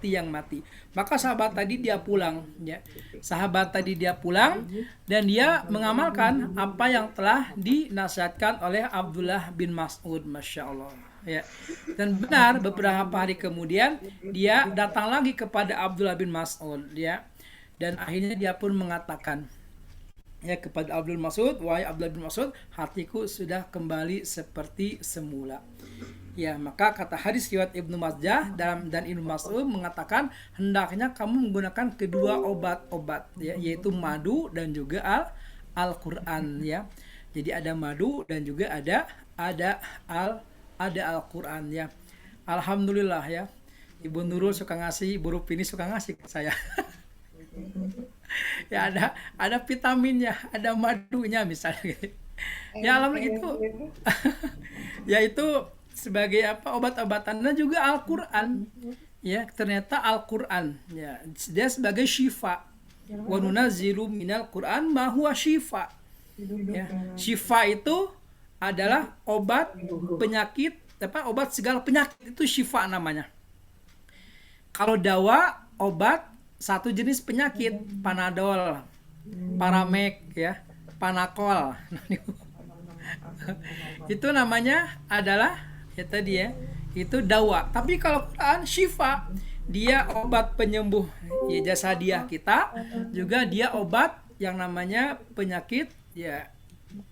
Speaker 7: yang mati. Maka sahabat tadi dia pulang, ya. Sahabat tadi dia pulang dan dia mengamalkan apa yang telah dinasihatkan oleh Abdullah bin Mas'ud, Masya Allah. Ya. Dan benar beberapa hari kemudian dia datang lagi kepada Abdullah bin Mas'ud, ya. Dan akhirnya dia pun mengatakan ya kepada Abdul Mas'ud, wahai Abdullah bin Mas'ud, hatiku sudah kembali seperti semula. Ya, maka kata hadis riwayat Ibnu Majah dan Ibnu Mas'ud mengatakan hendaknya kamu menggunakan kedua obat-obat, ya, yaitu madu dan juga Al-Quran, ya. Jadi ada madu dan juga ada Al-Quran, ya. Alhamdulillah ya. Ibu Nurul suka ngasih, Ibu Rupini suka ngasih ke saya. Ya ada vitaminnya, ada madunya misalnya. Ya alhamdulillah itu. Ya itu sebagai apa obat-obatan dan juga Al-Quran. Ya, ternyata Al-Quran ya dia sebagai syifa. Wa nunazzilu minal Qur'an ma huwa syifa. Ya, syifa itu adalah obat penyakit, obat segala penyakit itu syifa namanya. Kalau dawa obat satu jenis penyakit, Panadol, Paramek, ya, Panakol. Itu namanya adalah ya tadi ya, itu dawa. Tapi kalau Quran syifa, dia obat penyembuh ya jasadiah kita, juga dia obat yang namanya penyakit ya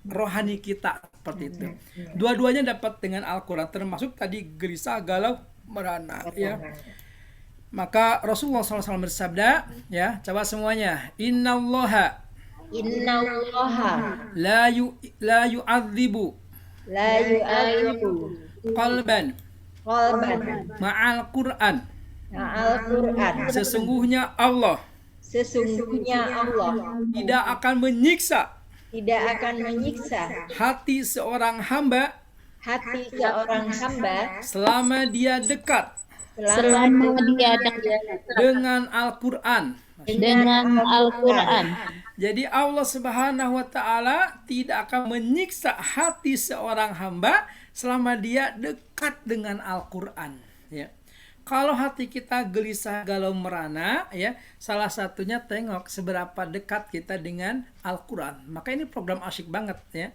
Speaker 7: rohani kita seperti itu. Dua-duanya dapat dengan Al-Quran, termasuk tadi gelisah, galau, merana ya. Maka Rasulullah SAW bersabda ya, coba semuanya, innallaha la yu'adzibu
Speaker 2: la yu'adzibu
Speaker 7: qalban ma'al Qur'an.
Speaker 2: Al-Quran.
Speaker 7: Sesungguhnya Allah tidak akan menyiksa hati seorang hamba selama dia dekat dengan Al-Quran. Jadi Allah Subhanahu wa taala tidak akan menyiksa hati seorang hamba selama dia dekat dengan Al-Quran ya. Kalau hati kita gelisah, galau, merana ya, salah satunya tengok seberapa dekat kita dengan Al-Quran. Maka ini program asyik banget ya.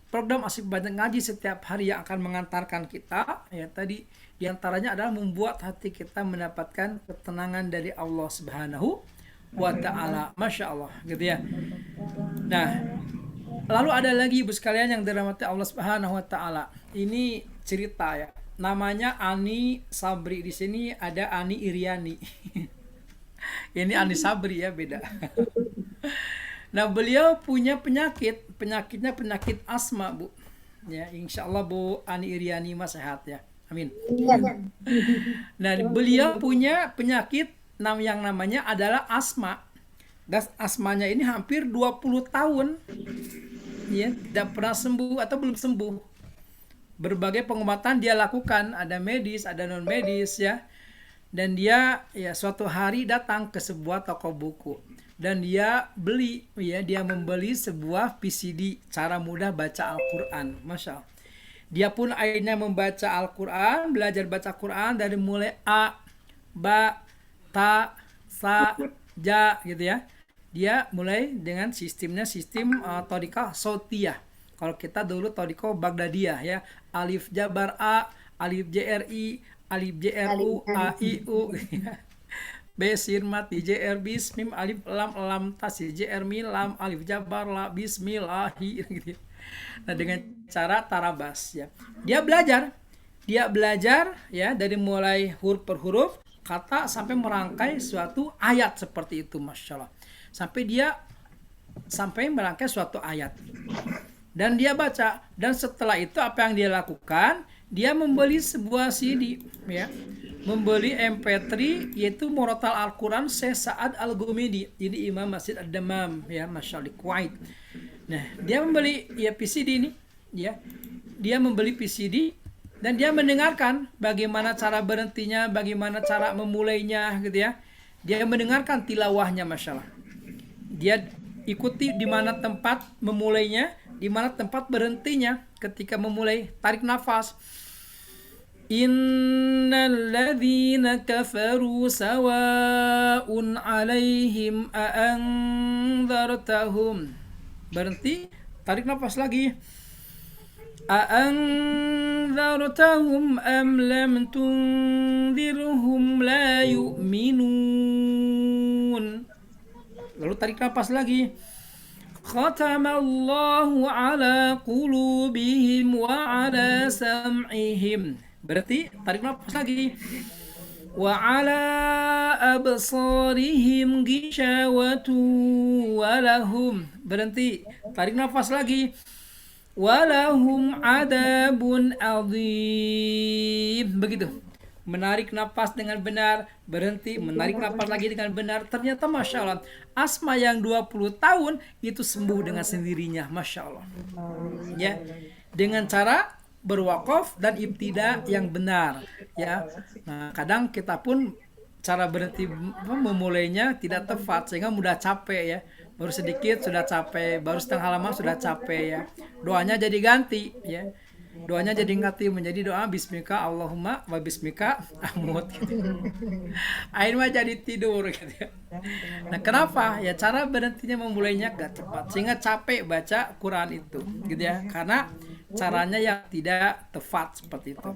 Speaker 7: Program asyik banget ngaji setiap hari yang akan mengantarkan kita ya, tadi diantaranya adalah membuat hati kita mendapatkan ketenangan dari Allah Subhanahu wa ta'ala. Masya Allah gitu ya. Nah, lalu ada lagi ibu sekalian yang dirahmati Allah Subhanahu wa ta'ala. Ini cerita ya. Namanya Ani Sabri. Di sini ada Ani Iriani. Ini Ani Sabri ya, beda. Nah, beliau punya penyakitnya penyakit asma, Bu. Ya, insya Allah Bu Ani Iriani mah sehat ya. Amin. Nah, beliau punya penyakit yang namanya adalah asma. Dan asmanya ini hampir 20 tahun. Ya, tidak pernah sembuh atau belum sembuh. Berbagai pengobatan dia lakukan, ada medis, ada non medis ya. Dan dia ya suatu hari datang ke sebuah toko buku dan dia membeli sebuah PCD cara mudah baca Al-Qur'an. Masya Allah. Dia pun akhirnya membaca Al-Qur'an, belajar baca Quran dari mulai A, Ba, Ta, Sa, Ja gitu ya. Dia mulai dengan sistem Thariqah Sautiyah. Kalau kita dulu Thariqah Baghdadiyah ya, alif jabar A, alif JRI, alif JRU, A I U, B sirmat JR bismim, alif lam tas JR mim lam, alif jabar la bismillahi gitu. Nah, dengan cara tarabas ya. Dia belajar ya dari mulai huruf per huruf, kata sampai merangkai suatu ayat seperti itu, Masya Allah. Sampai merangkai suatu ayat. Dan dia baca, dan setelah itu apa yang dia lakukan, dia membeli sebuah CD ya, membeli MP3 yaitu Murattal Al-Quran Syekh Sa'ad Al-Ghumidi, jadi Imam Masjid Ad-Dammam ya, Masya Allah, Kuwait. Nah, dia membeli ya PCD ini ya, dia membeli PCD dan dia mendengarkan bagaimana cara berhentinya, bagaimana cara memulainya gitu ya. Dia mendengarkan tilawahnya, Masya Allah. Dia ikuti di mana tempat memulainya, di mana tempat berhentinya ketika memulai. Tarik nafas. Innal ladzina kafaru sawa'un 'alaihim a'anzartahum. Berhenti, tarik nafas lagi. A'anzartahum am lam tunzirhum la yu'minun. Lalu tarik nafas lagi. Khatamallahu ala qulubihim wa ala sam'ihim. Berarti tarik nafas lagi. Wa ala absarihim ghishawatu wa lahum. Berhenti, tarik nafas lagi. Wa lahum adabun adzim. Begitu. Menarik nafas dengan benar, berhenti, menarik nafas lagi dengan benar. Ternyata Masya Allah, asma yang 20 tahun itu sembuh dengan sendirinya. Masya Allah ya, dengan cara berwakaf dan ibtida yang benar ya. Nah, kadang kita pun cara berhenti memulainya tidak tepat sehingga mudah capek ya. Baru sedikit sudah capek, baru setengah halaman sudah capek ya. Doanya jadi ganti ya. Doanya jadi ganti menjadi doa bismika Allahumma wa bismika amut gitu. Akhirnya jadi tidur gitu ya. Nah, kenapa? Ya cara berhentinya memulainya gak cepat sehingga capek baca Quran itu gitu ya. Karena caranya yang tidak tepat seperti itu.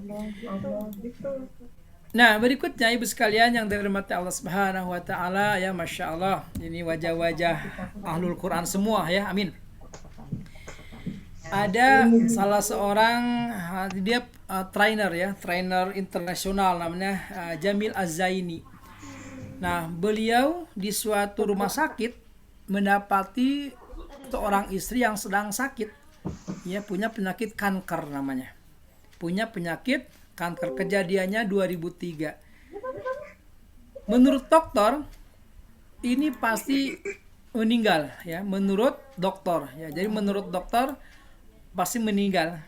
Speaker 7: Nah, berikutnya ibu sekalian yang dirahmati Allah Subhanahu wa taala ya, Masya Allah. Ini wajah-wajah ahlul Quran semua ya. Amin. Ada salah seorang dia trainer ya, trainer internasional namanya Jamil Az-Zaini. Nah, beliau di suatu rumah sakit mendapati seorang istri yang sedang sakit. Ya, punya penyakit kanker namanya. Punya penyakit kanker, kejadiannya 2003. Menurut dokter ini pasti meninggal ya, menurut dokter ya. Jadi menurut dokter pasti meninggal.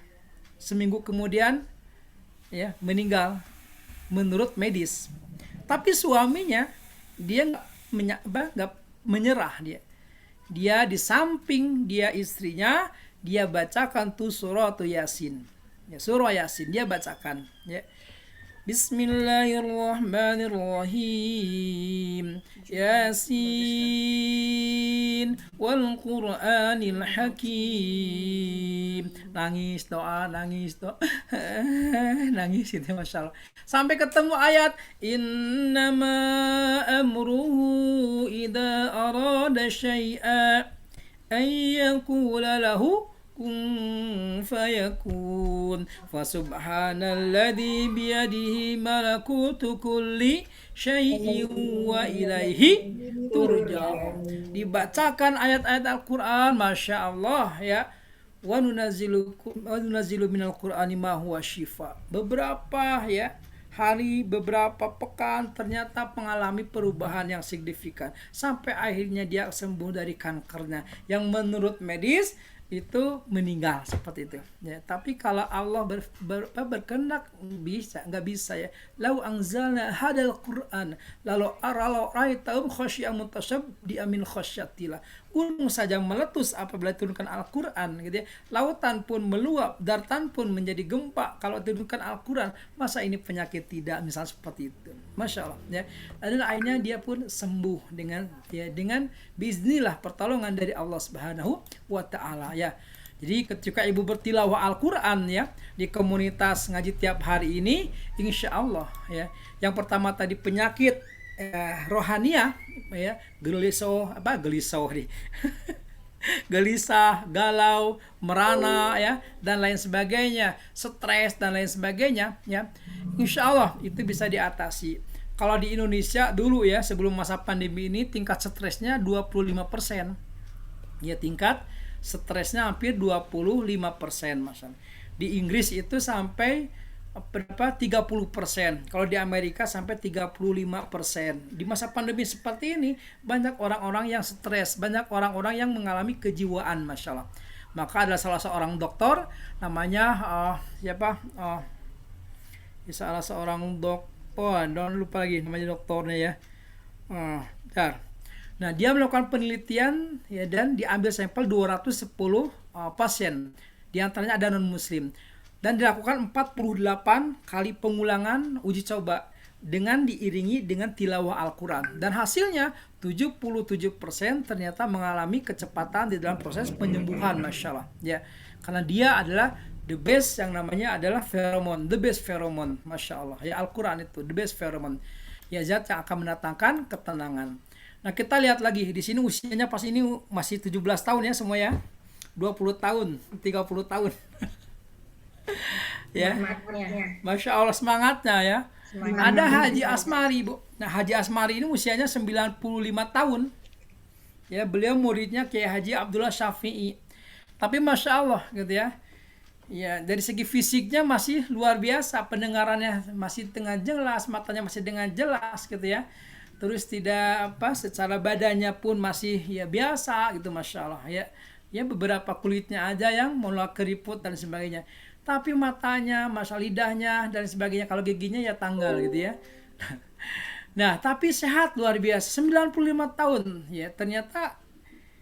Speaker 7: Seminggu kemudian ya meninggal menurut medis. Tapi suaminya dia nggak menyerah dia. Dia di samping dia istrinya, dia bacakan tuh surah Yasin. Ya, surah Yasin dia bacakan ya. Bismillahirrahmanirrahim. Yasin wal Qur'anil Hakim. Nangis doa. Nangis itu, Masya Allah. Sampai ketemu ayat innama amruhu idza arada syai'a ayyakula lahu kun fayakun fasubhanalladzi biyadihi malakutu kulli syai'in wa ilaihi turja'un. Dibacakan ayat-ayat Al-Qur'an, Masya Allah ya. Wa nunazzilu minal Qur'ani ma huwa syifa. Beberapa ya hari, beberapa pekan ternyata mengalami perubahan yang signifikan sampai akhirnya dia sembuh dari kankernya yang menurut medis itu meninggal seperti itu ya. Tapi kalau Allah berkehendak nggak bisa ya. Lau anzalna hadal Quran lalu ra'aitahum khasyi'an mutasyabbi'an min khasyatillah. Gunung saja meletus apabila turunkan Al-Quran gitu ya. Lautan pun meluap, daratan pun menjadi gempa kalau turunkan Al-Quran. Masa ini penyakit tidak, misal seperti itu. Masya Allah ya. Dan akhirnya dia pun sembuh dengan biiznillah pertolongan dari Allah Subhanahu wa taala ya. Jadi ketika ibu bertilawah Al-Quran ya di komunitas ngaji tiap hari ini, insya Allah ya. Yang pertama tadi penyakit rohaniah ya, gelisah, galau, merana ya, dan lain sebagainya, stres dan lain sebagainya ya. Insya Allah itu bisa diatasi. Kalau di Indonesia dulu ya, sebelum masa pandemi ini tingkat stresnya 25%. Ya, tingkat stresnya hampir 25%, Mas. Di Inggris itu sampai berapa 30%. Kalau di Amerika sampai 35%. Di masa pandemi seperti ini banyak orang-orang yang stres, banyak orang-orang yang mengalami kejiwaan, Masya Allah. Maka ada salah seorang dokter namanya salah seorang dokter, don't lupa lagi namanya dokternya ya. Nah, dia melakukan penelitian ya, dan diambil sampel 210 pasien. Di antaranya ada non-muslim. Dan dilakukan 48 kali pengulangan uji coba dengan diiringi dengan tilawah Al-Quran. Dan hasilnya 77% ternyata mengalami kecepatan di dalam proses penyembuhan, Masya Allah. Ya, karena dia adalah the best, yang namanya adalah pheromone, the best pheromone, Masya Allah. Ya, Al-Quran itu the best pheromone. Ya, zat yang akan mendatangkan ketenangan. Nah, kita lihat lagi di sini usianya pas ini masih 17 tahun ya semua ya. 20 tahun, 30 tahun. Ya, Masya Allah semangatnya ya. Ada Haji Asmari, Bu. Nah, Haji Asmari ini usianya 95 tahun. Ya, beliau muridnya Kiai Haji Abdullah Syafi'i. Tapi Masya Allah gitu ya. Ya, dari segi fisiknya masih luar biasa, pendengarannya masih dengan jelas, matanya masih dengan jelas gitu ya. Terus tidak secara badannya pun masih ya biasa gitu, Masya Allah ya. Ya, beberapa kulitnya aja yang mulai keriput dan sebagainya. Tapi matanya, masa lidahnya dan sebagainya, kalau giginya ya tanggal gitu ya. Nah, tapi sehat luar biasa, 95 tahun ya. Ternyata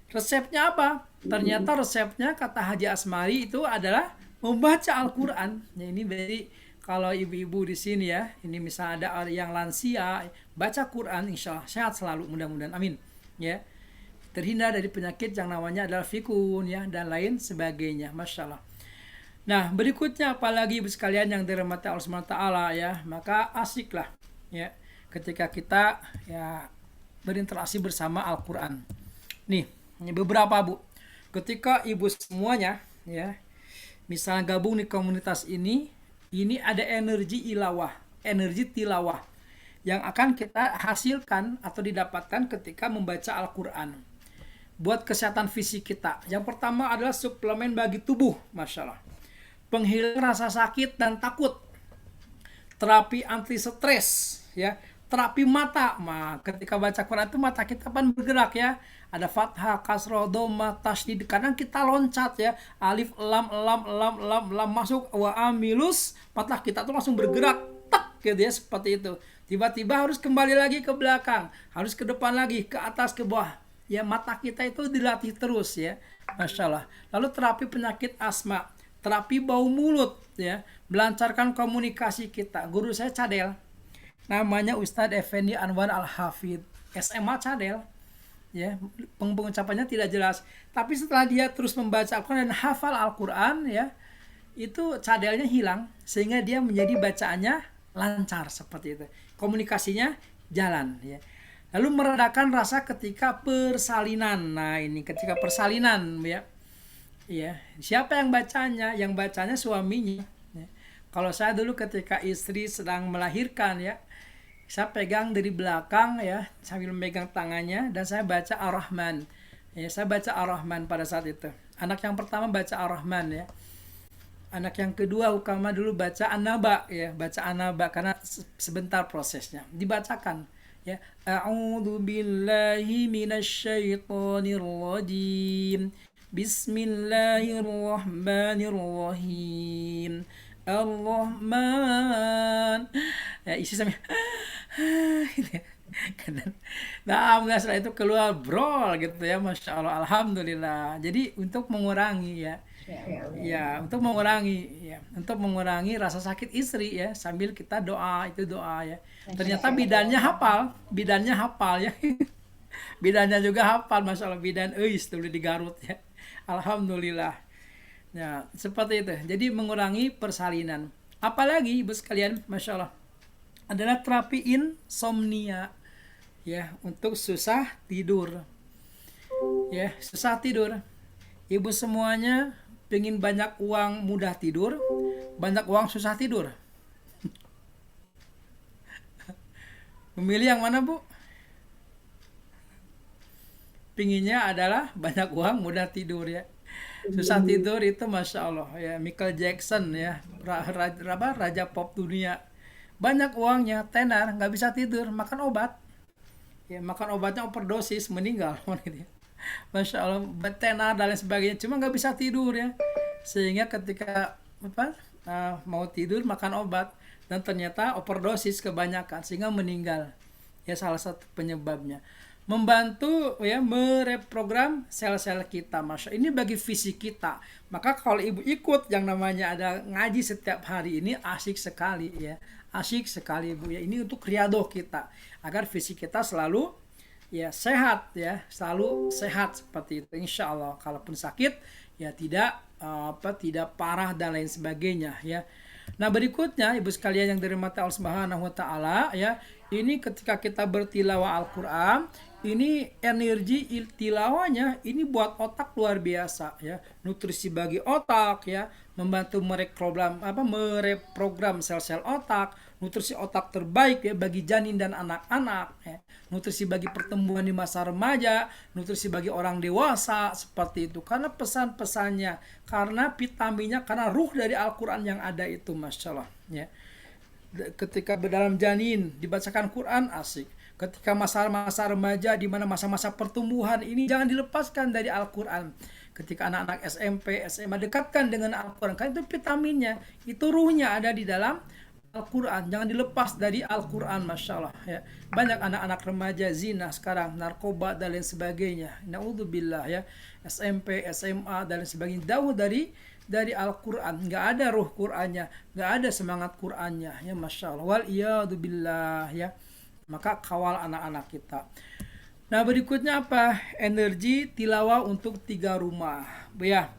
Speaker 7: resepnya apa? Ternyata resepnya kata Haji Asmari itu adalah membaca Al-Quran. Ya, ini dari kalau ibu-ibu di sini ya, ini misalnya ada yang lansia, baca Quran, insya Allah sehat selalu, mudah-mudahan, amin. Ya, terhindar dari penyakit yang namanya adalah fikun ya, dan lain sebagainya, Masya Allah. Nah, berikutnya apalagi ibu sekalian yang dirahmati Allah SWT ya, maka asiklah ya ketika kita ya berinteraksi bersama Al-Qur'an. Nih, ini beberapa Bu. Ketika ibu semuanya ya misalnya gabung di komunitas ini ada energi ilawah, energi tilawah yang akan kita hasilkan atau didapatkan ketika membaca Al-Qur'an. Buat kesehatan fisik kita. Yang pertama adalah suplemen bagi tubuh, Masya Allah. Penghilang rasa sakit dan takut. Terapi anti stres, ya. Terapi mata, ketika baca Quran itu mata kita kan bergerak ya. Ada fathah, kasroh, dhamma, tasydid. Kadang kita loncat ya, alif, lam masuk wa amilus, mata kita tuh langsung bergerak, tak gitu ya seperti itu. Tiba-tiba harus kembali lagi ke belakang, harus ke depan lagi, ke atas, ke bawah. Ya mata kita itu dilatih terus ya, Masya Allah. Lalu terapi penyakit asma, terapi bau mulut ya, melancarkan komunikasi kita. Guru saya cadel, namanya Ustadz Effendi Anwar Al-Hafidh, SMA cadel ya, pengucapannya tidak jelas, tapi setelah dia terus membaca Al-Quran dan hafal Al-Quran ya, itu cadelnya hilang sehingga dia menjadi bacaannya lancar seperti itu, komunikasinya jalan ya. Lalu meredakan rasa ketika persalinan. Nah ini ketika persalinan ya, ya siapa yang bacanya? Yang bacanya suaminya ya. Kalau saya dulu ketika istri sedang melahirkan ya, saya pegang dari belakang ya sambil memegang tangannya dan saya baca Ar-Rahman ya, saya baca Ar-Rahman pada saat itu. Anak yang pertama baca Ar-Rahman ya, anak yang kedua Ukama dulu baca An-Naba ya, baca An-Naba karena sebentar prosesnya dibacakan ya. A'udzu billahi minasyaitonir rajim. Bismillahirrahmanirrahim. Ar-Rahman. Ya isi sampai nah, setelah itu keluar brol gitu ya, Masya Allah, Alhamdulillah. Jadi untuk mengurangi ya, ya untuk mengurangi rasa sakit istri ya, sambil kita doa, itu doa ya. Ternyata bidannya hafal ya. Bidannya juga hafal, Masya Allah, bidan Eis dulu di Garut ya, Alhamdulillah. Ya seperti itu. Jadi mengurangi persalinan. Apalagi ibu sekalian, Masya Allah, adalah terapi insomnia ya, untuk susah tidur ya, susah tidur. Ibu semuanya pengen banyak uang mudah tidur, banyak uang susah tidur. Memilih yang mana Bu? Pinginnya adalah banyak uang mudah tidur ya. Susah tidur itu Masya Allah ya, Michael Jackson ya, raja pop dunia. Banyak uangnya, tenar, nggak bisa tidur, makan obat. Ya, makan obatnya overdosis, meninggal. Masya Allah, tenar dan lain sebagainya, cuma nggak bisa tidur ya. Sehingga ketika mau tidur makan obat dan ternyata overdosis kebanyakan sehingga meninggal. Ya salah satu penyebabnya. Membantu ya mereprogram sel-sel kita, Masya. Ini bagi fisik kita. Maka kalau ibu ikut yang namanya ada ngaji setiap hari ini asyik sekali ya. Asyik sekali Bu ya. Ini untuk riadoh kita agar fisik kita selalu ya sehat ya, selalu sehat seperti itu. Insya Allah kalaupun sakit ya tidak tidak parah dan lain sebagainya ya. Nah berikutnya ibu sekalian yang dirahmati Allah Subhanahu wa taala ya, ini ketika kita bertilawah Al-Qur'an, ini energi tilawahnya ini buat otak luar biasa ya, nutrisi bagi otak ya, membantu mereprogram sel-sel otak, nutrisi otak terbaik ya bagi janin dan anak-anak ya, nutrisi bagi pertumbuhan di masa remaja, nutrisi bagi orang dewasa seperti itu, karena pesan-pesannya, karena vitaminnya, karena ruh dari Al-Quran yang ada itu, Masya Allah ya. Ketika dalam janin dibacakan Quran asik, ketika masa-masa remaja di mana masa-masa pertumbuhan ini jangan dilepaskan dari Al-Quran. Ketika anak-anak SMP, SMA dekatkan dengan Al-Quran, kan itu vitaminnya, itu ruhnya ada di dalam Al-Quran, jangan dilepas dari Al-Quran, Masya Allah ya. Banyak anak-anak remaja zina sekarang, narkoba dan lain sebagainya, na'udzubillah ya, SMP, SMA dan lain sebagainya, jauh dari Al-Quran, nggak ada ruh Qurannya, nggak ada semangat Qurannya ya, Masya Allah, wal iyadzubillah ya. Maka kawal anak-anak kita. Nah berikutnya apa? Energi tilawah untuk 3 rumah ya.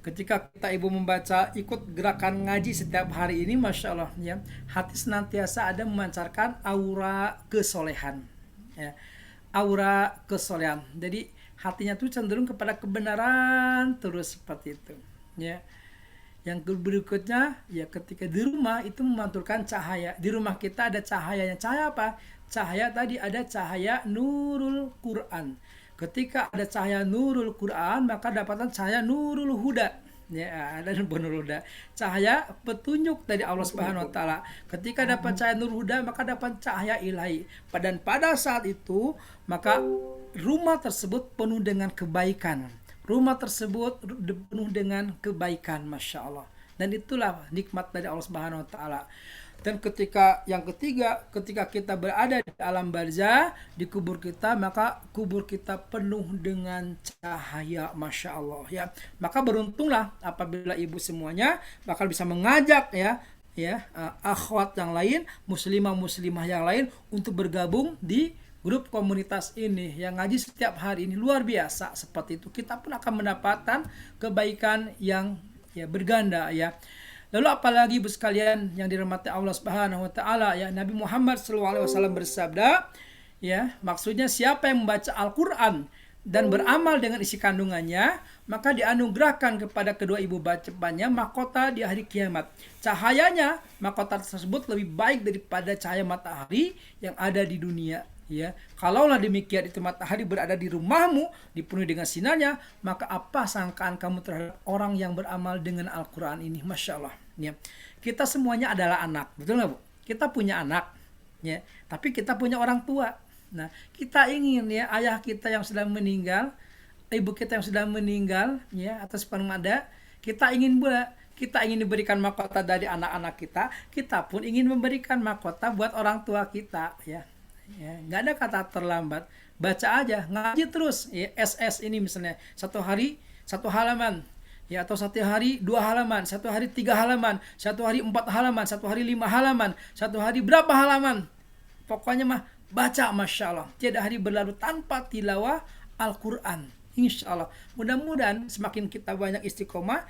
Speaker 7: ketika kita ibu membaca ikut gerakan ngaji setiap hari ini, masya Allah ya, hati senantiasa ada memancarkan aura kesolehan, ya, aura kesolehan. Jadi hatinya tuh cenderung kepada kebenaran terus seperti itu, ya. Yang berikutnya ya, ketika di rumah itu memantulkan cahaya. Di rumah kita ada cahayanya. Cahaya apa? Cahaya tadi ada cahaya nurul Quran. Ketika ada cahaya nurul Quran, maka dapatkan cahaya nurul huda. Ya, ada nurul huda. Cahaya petunjuk dari Allah Subhanahu wa taala. Ketika dapat cahaya nurul huda, maka dapat cahaya ilahi. Dan pada saat itu, maka rumah tersebut penuh dengan kebaikan. Rumah tersebut penuh dengan kebaikan, masya Allah. Dan itulah nikmat dari Allah Subhanahu wa taala. Dan yang ketiga, ketika kita berada di alam barzah, di kubur kita, maka kubur kita penuh dengan cahaya, masya Allah ya. Maka beruntunglah apabila ibu semuanya bakal bisa mengajak akhwat yang lain, muslimah yang lain untuk bergabung di grup komunitas ini yang ngaji setiap hari ini. Luar biasa seperti itu. Kita pun akan mendapatkan kebaikan yang berganda ya. Lalu apalagi ibu sekalian yang dirahmati Allah Subhanahu wa taala ya, Nabi Muhammad SAW bersabda ya, maksudnya siapa yang membaca Al-Qur'an dan beramal dengan isi kandungannya, maka dianugerahkan kepada kedua ibu bapaknya mahkota di hari kiamat. Cahayanya mahkota tersebut lebih baik daripada cahaya matahari yang ada di dunia. Ya, kalaulah demikian itu matahari berada di rumahmu dipenuhi dengan sinarnya, maka apa sangkaan kamu terhadap orang yang beramal dengan Al-Quran ini? Masya Allah ya. Kita semuanya adalah anak, betul nggak Bu? Kita punya anak ya, tapi kita punya orang tua. Nah, kita ingin ya ayah kita yang sudah meninggal, ibu kita yang sudah meninggal ya atas permada, kita ingin diberikan mahkota dari anak-anak kita, kita pun ingin memberikan mahkota buat orang tua kita ya. Ya, nggak ada kata terlambat, baca aja, ngaji terus ya. SS ini misalnya satu hari 1 halaman ya, atau 1 hari 2 halaman, 1 hari 3 halaman, 1 hari 4 halaman, 1 hari 5 halaman, 1 hari berapa halaman, pokoknya mah baca, masya Allah. Tiada hari berlalu tanpa tilawah Al-Quran, insya Allah. Mudah-mudahan semakin kita banyak istiqomah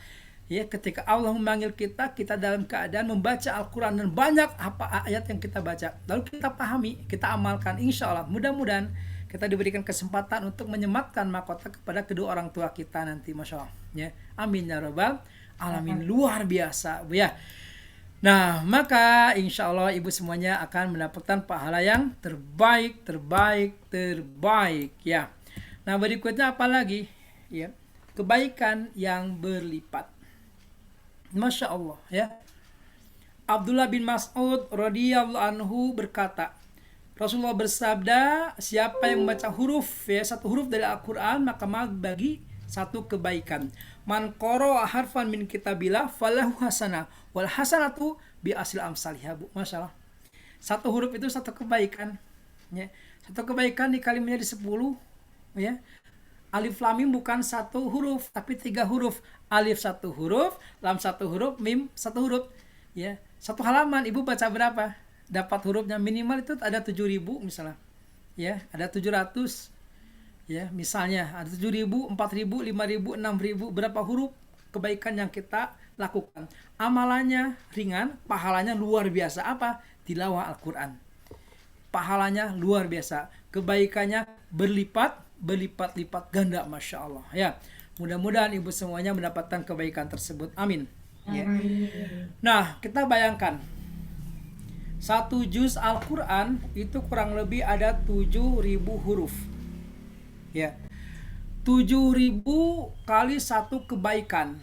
Speaker 7: ya, ketika Allah memanggil kita dalam keadaan membaca Al-Quran dan banyak apa ayat yang kita baca, lalu kita pahami, kita amalkan, insya Allah. Mudah-mudahan kita diberikan kesempatan untuk menyematkan mahkota kepada kedua orang tua kita nanti, masya Allah ya. Amin ya rabbal alamin. Luar biasa ya. Nah, maka insya Allah ibu semuanya akan mendapatkan pahala yang terbaik ya. Nah, berikutnya apa lagi ya? Kebaikan yang berlipat. Masya Allah ya. Abdullah bin Mas'ud radhiyallahu anhu berkata, Rasulullah bersabda, siapa yang membaca satu huruf dari Al-Quran, maka bagi satu kebaikan. Man qara'a harfan min kitabillah falahu hasanah wal hasanatu bi asli amsalihha. Masya Allah. Satu huruf itu satu kebaikan ya. Satu kebaikan dikalinya di 10 ya. Alif lam mim bukan 1 huruf tapi 3 huruf. Alif 1 huruf, lam 1 huruf, mim 1 huruf ya. 1 halaman ibu baca berapa? Dapat hurufnya minimal itu ada 7.000 misalnya ya, ada 700 ya, misalnya ada 7.000, 4.000, 5.000, 6.000, berapa huruf kebaikan yang kita lakukan. Amalannya ringan, pahalanya luar biasa. Apa? Tilawah Al-Quran. Pahalanya luar biasa, kebaikannya berlipat-lipat ganda, masya Allah ya. Mudah-mudahan ibu semuanya mendapatkan kebaikan tersebut, amin ya. Nah, kita bayangkan 1 juz Al-Quran itu kurang lebih ada 7.000 huruf ya. 7.000 kali 1 kebaikan,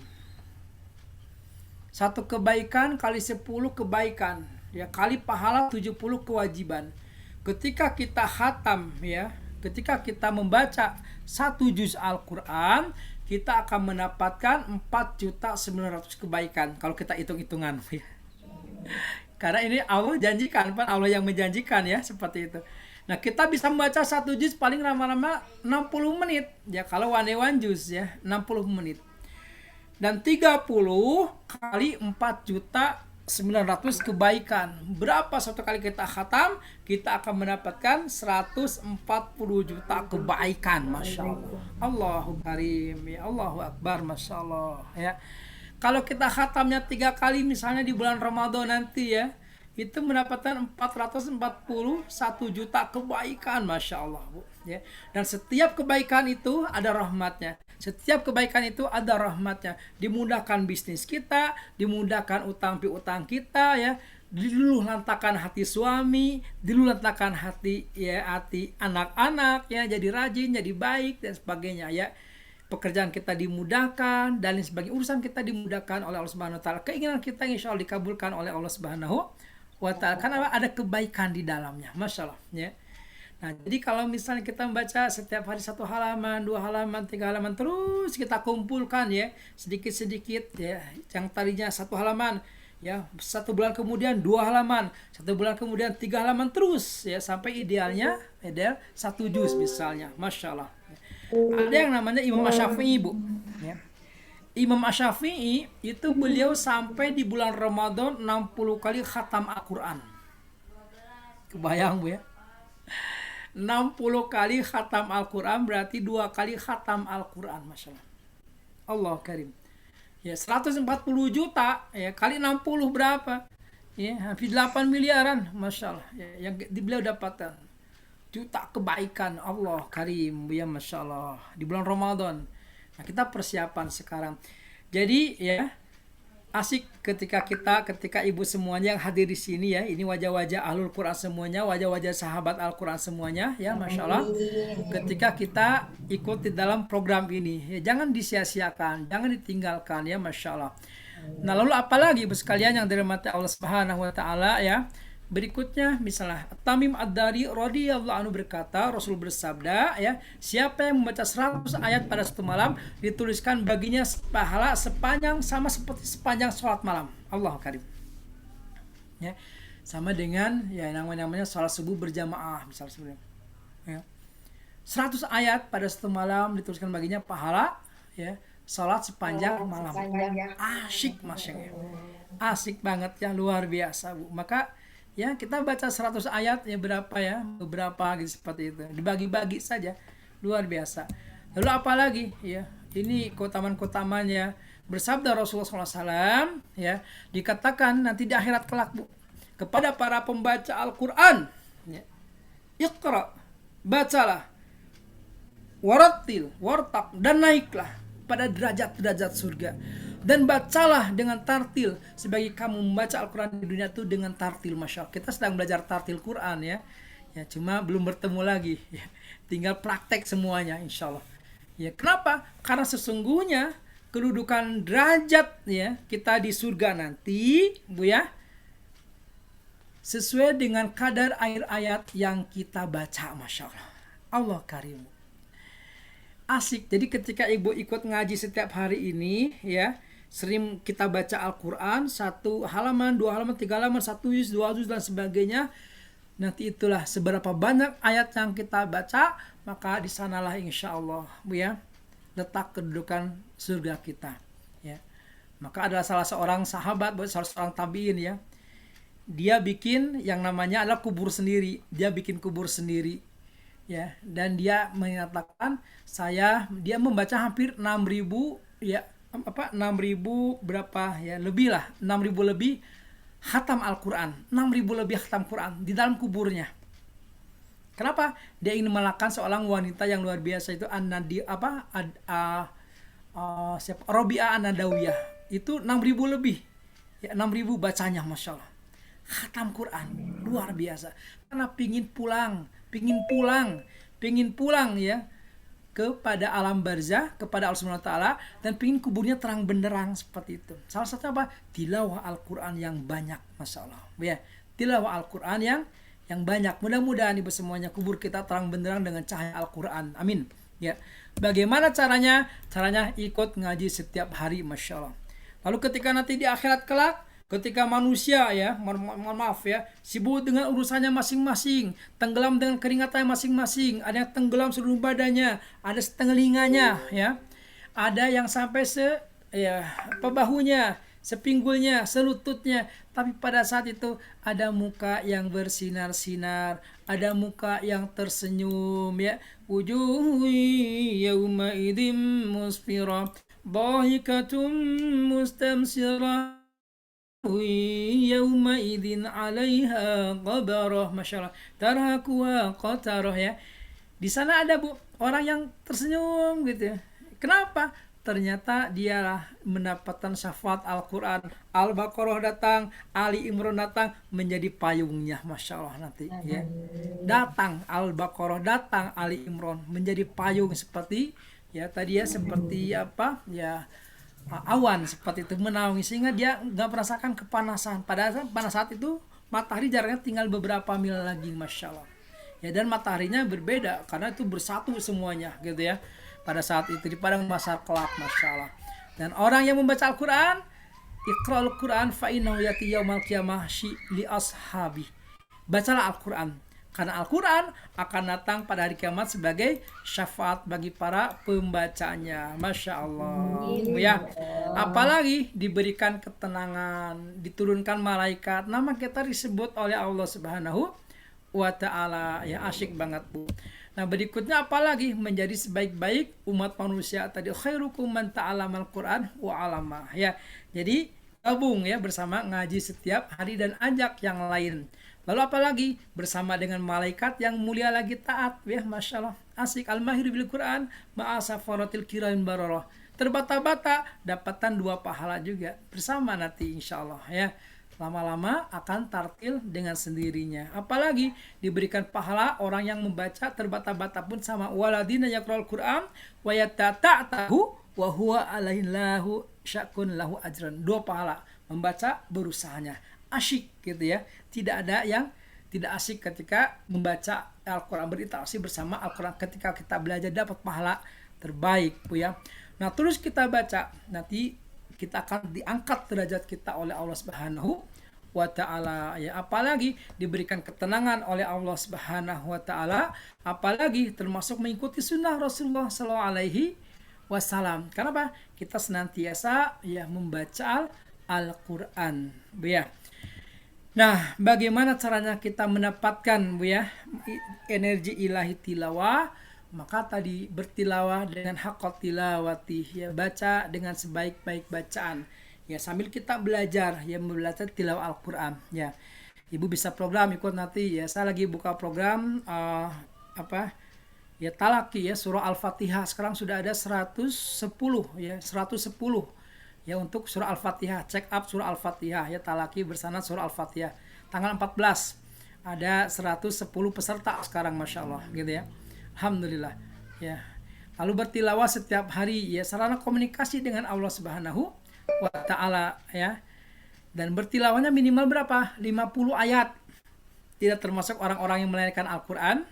Speaker 7: 1 kebaikan kali 10 kebaikan ya, kali pahala 70 kewajiban. Ketika kita khatam ya, ketika kita membaca 1 juz Al-Quran, kita akan mendapatkan 4.900.000 kebaikan kalau kita hitung-hitungan ya. Karena ini Allah janjikan, Allah yang menjanjikan ya, seperti itu. Nah, kita bisa membaca 1 juz paling lama-lama 60 menit ya, kalau 1 juz ya 60 menit. Dan 30 kali 4 juta 900 kebaikan. Berapa satu kali kita khatam? Kita akan mendapatkan 140 juta kebaikan. Masya Allah. Allahu Karim. Ya Allahu Akbar. Masya Allah. Ya. Kalau kita khatamnya 3 kali misalnya di bulan Ramadan nanti ya, itu mendapatkan 441 juta kebaikan. Masya Allah, Bu. Ya. Dan setiap kebaikan itu ada rahmatnya. Setiap kebaikan itu ada rahmatnya. Dimudahkan bisnis kita, dimudahkan utang piutang kita ya, diluluhlantakan hati suami, diluluhlantakan hati anak-anak ya, jadi rajin, jadi baik dan sebagainya ya. Pekerjaan kita dimudahkan dan lain sebagainya. Urusan kita dimudahkan oleh Allah Subhanahu wa taala. Keinginan kita insya Allah dikabulkan oleh Allah Subhanahu wa taala. Karena ada kebaikan di dalamnya. Masya Allah ya. Nah, jadi kalau misalnya kita membaca setiap hari 1 halaman, 2 halaman, 3 halaman, terus kita kumpulkan ya, sedikit-sedikit ya, yang tadinya 1 halaman, ya 1 bulan kemudian 2 halaman, 1 bulan kemudian 3 halaman, terus ya, sampai ideal 1 juz misalnya. Masya Allah. Ada yang namanya Imam Asy-Syafi'i, Bu. Ya. Imam Asy-Syafi'i itu beliau sampai di bulan Ramadan 60 kali khatam Al-Quran. Kebayang, Bu ya. 60 kali khatam Al-Quran berarti 2 kali khatam Al-Quran. Masya Allah. Allah Karim. Ya, 140 juta ya, kali 60 berapa? Ya, hampir 8 miliaran. Masya Allah. Ya, yang beliau dapatkan. Juta kebaikan. Allah Karim. Ya, Masya Allah. Di bulan Ramadan. Nah, kita persiapan sekarang. Jadi ya, asik ketika ibu semuanya yang hadir di sini ya, ini wajah-wajah ahlul Quran semuanya, wajah-wajah sahabat Al-Quran semuanya ya, Masya Allah. Ketika kita ikut di dalam program ini ya, jangan disia-siakan, jangan ditinggalkan ya, Masya Allah. Nah, lalu apalagi ibu sekalian yang dirahmati Allah Subhanahu wa taala ya. Berikutnya misalnya Tamim Ad-Dari radhiyallahu anhu berkata, Rasul bersabda ya, siapa yang membaca 100 ayat pada 1 malam dituliskan baginya pahala seperti sepanjang sholat malam. Allah Karim. Ya, sama dengan ya namanya sholat subuh berjamaah misalnya sebenarnya. Ya. 100 ayat pada 1 malam dituliskan baginya pahala ya, sholat sepanjang malam. Asyik Masya Allah. Asik banget ya, luar biasa, Bu. Maka ya kita baca 100 ayat ya, berapa ya, beberapa gitu seperti itu, dibagi-bagi saja, luar biasa. Lalu apalagi ya, ini keutamaan-keutamaannya. Bersabda Rasulullah SAW ya, dikatakan nanti di akhirat kelak, Bu, kepada para pembaca Al-Quran ya, Iqra, bacalah, warattil, wartaq, dan naiklah pada derajat-derajat surga. Dan bacalah dengan tartil, sebagai kamu membaca Al-Quran di dunia itu dengan tartil. Masya Allah, kita sedang belajar tartil Quran ya. Ya, cuma belum bertemu lagi ya. Tinggal praktek semuanya insya Allah ya. Kenapa? Karena sesungguhnya kedudukan derajat ya kita di surga nanti, Bu ya, sesuai dengan kadar ayat yang kita baca. Masya Allah. Allah Karim. Asik. Jadi ketika ibu ikut ngaji setiap hari ini ya, sering kita baca Al-Quran 1 halaman, 2 halaman, 3 halaman, 1 juz, 2 juz dan sebagainya. Nanti itulah seberapa banyak ayat yang kita baca, maka di sanalah insya Allah, Bu ya, letak kedudukan surga kita ya. Maka adalah salah seorang sahabat, salah seorang tabiin ya, dia bikin yang namanya adalah kubur sendiri. Dia bikin kubur sendiri ya, dan dia menyatakan dia membaca hampir 6.000 ya, 6.000 berapa ya, lebih lah, 6.000 lebih khatam Al-Quran, 6.000 lebih khatam Quran di dalam kuburnya. Kenapa? Dia ingin melakkan seorang wanita yang luar biasa itu, Robi'ah An-Nadawiyah, itu 6.000 lebih ya, 6.000 bacanya. Masya Allah, khatam Quran luar biasa. Karena pingin pulang ya kepada alam barzah, kepada Allah Subhanahu wa taala, dan pingin kuburnya terang benderang seperti itu. Salah satu apa? Tilawah Al-Qur'an yang banyak, Masya Allah. Ya, tilawah Al-Qur'an yang banyak. Mudah-mudahan ibu semuanya kubur kita terang benderang dengan cahaya Al-Qur'an. Amin. Ya. Bagaimana caranya? Caranya ikut ngaji setiap hari, Masya Allah. Lalu ketika nanti di akhirat kelak, ketika manusia ya, mohon maaf ya, sibuk dengan urusannya masing-masing, tenggelam dengan keringatannya masing-masing, ada yang tenggelam seluruh badannya, ada setengah telinganya ya, ada yang sampai bahunya, sepinggulnya, selututnya. Tapi pada saat itu ada muka yang bersinar-sinar, ada muka yang tersenyum ya. Wujuhu yawma idzim musfirah, dhahikatum mustamsirah. Yauma idin 'alaiha ghabarah, masyaallah, tarhaquha qatarah ya. Di sana ada Bu orang yang tersenyum gitu ya. Kenapa? Ternyata dia mendapatkan syafaat Al-Quran. Al-Baqarah datang, Ali Imran datang, menjadi payungnya, Masya Allah nanti ya. Datang Al-Baqarah, datang Ali Imran, menjadi payung seperti ya tadi ya, seperti apa ya, awan seperti itu menaungi, sehingga dia nggak merasakan kepanasan. Pada saat itu matahari jaraknya tinggal beberapa mil lagi, Masya Allah ya. Dan mataharinya berbeda karena itu bersatu semuanya gitu ya pada saat itu di padang mahsyar kelak, Masya Allah. Dan orang yang membaca Al-Quran, Iqra'ul Quran fa innahu yati yaumal qiyamah li ashabi. Bacalah Al-Quran, karena Al-Quran akan datang pada hari kiamat sebagai syafaat bagi para pembacanya. Masya Allah ya. Apalagi diberikan ketenangan, diturunkan malaikat, nama kita disebut oleh Allah Subhanahu wa ta'ala ya. Asyik banget Bu. Nah berikutnya apalagi menjadi sebaik-baik umat manusia tadi, khairukum man ta'alamal Quran wa 'alama ya. Jadi gabung ya bersama ngaji setiap hari dan ajak yang lain. Lalu apalagi bersama dengan malaikat yang mulia lagi taat ya, Masya Allah. Asik al-mahir bil Quran ma'asafaratil kiram bararah. Terbata-bata dapatan 2 pahala juga bersama nanti insya Allah ya. Lama-lama akan tartil dengan sendirinya. Apalagi diberikan pahala orang yang membaca terbata-bata pun sama. Waladina yaqra'ul Qur'an wa yatata'tahu wa huwa alaihi syakun lahu ajran. 2 pahala membaca berusahanya. Asyik gitu ya. Tidak ada yang tidak asyik ketika membaca Al-Quran, berinteraksi bersama Al-Quran. Ketika kita belajar dapat pahala terbaik Bu ya. Nah terus kita baca, nanti kita akan diangkat derajat kita oleh Allah Subhanahu wa ta'ala ya. Apalagi diberikan ketenangan oleh Allah Subhanahu wa ta'ala, apalagi termasuk mengikuti sunnah Rasulullah sallallahu alaihi wasallam. Kenapa? Kita senantiasa ya membaca Al-Quran Bu ya. Nah, bagaimana caranya kita mendapatkan Bu ya energi ilahi tilawah? Maka tadi bertilawah dengan haqqat tilawati ya, baca dengan sebaik-baik bacaan ya, sambil kita belajar ya, belajar tilawah Al-Quran ya. Ibu bisa program ikut nanti ya, saya lagi buka program apa ya, talaki ya, surah Al-Fatihah. Sekarang sudah ada 110 ya, 110 ya untuk surah Al-Fatihah. Check up surah Al-Fatihah ya, talaki bersama surah Al-Fatihah. Tanggal 14 ada 110 peserta sekarang, Masya Allah gitu ya. Alhamdulillah ya. Lalu bertilawah setiap hari ya, sarana komunikasi dengan Allah Subhanahu wa ta'ala ya. Dan bertilawahnya minimal berapa? 50 ayat. Tidak termasuk orang-orang yang melayani Al-Quran.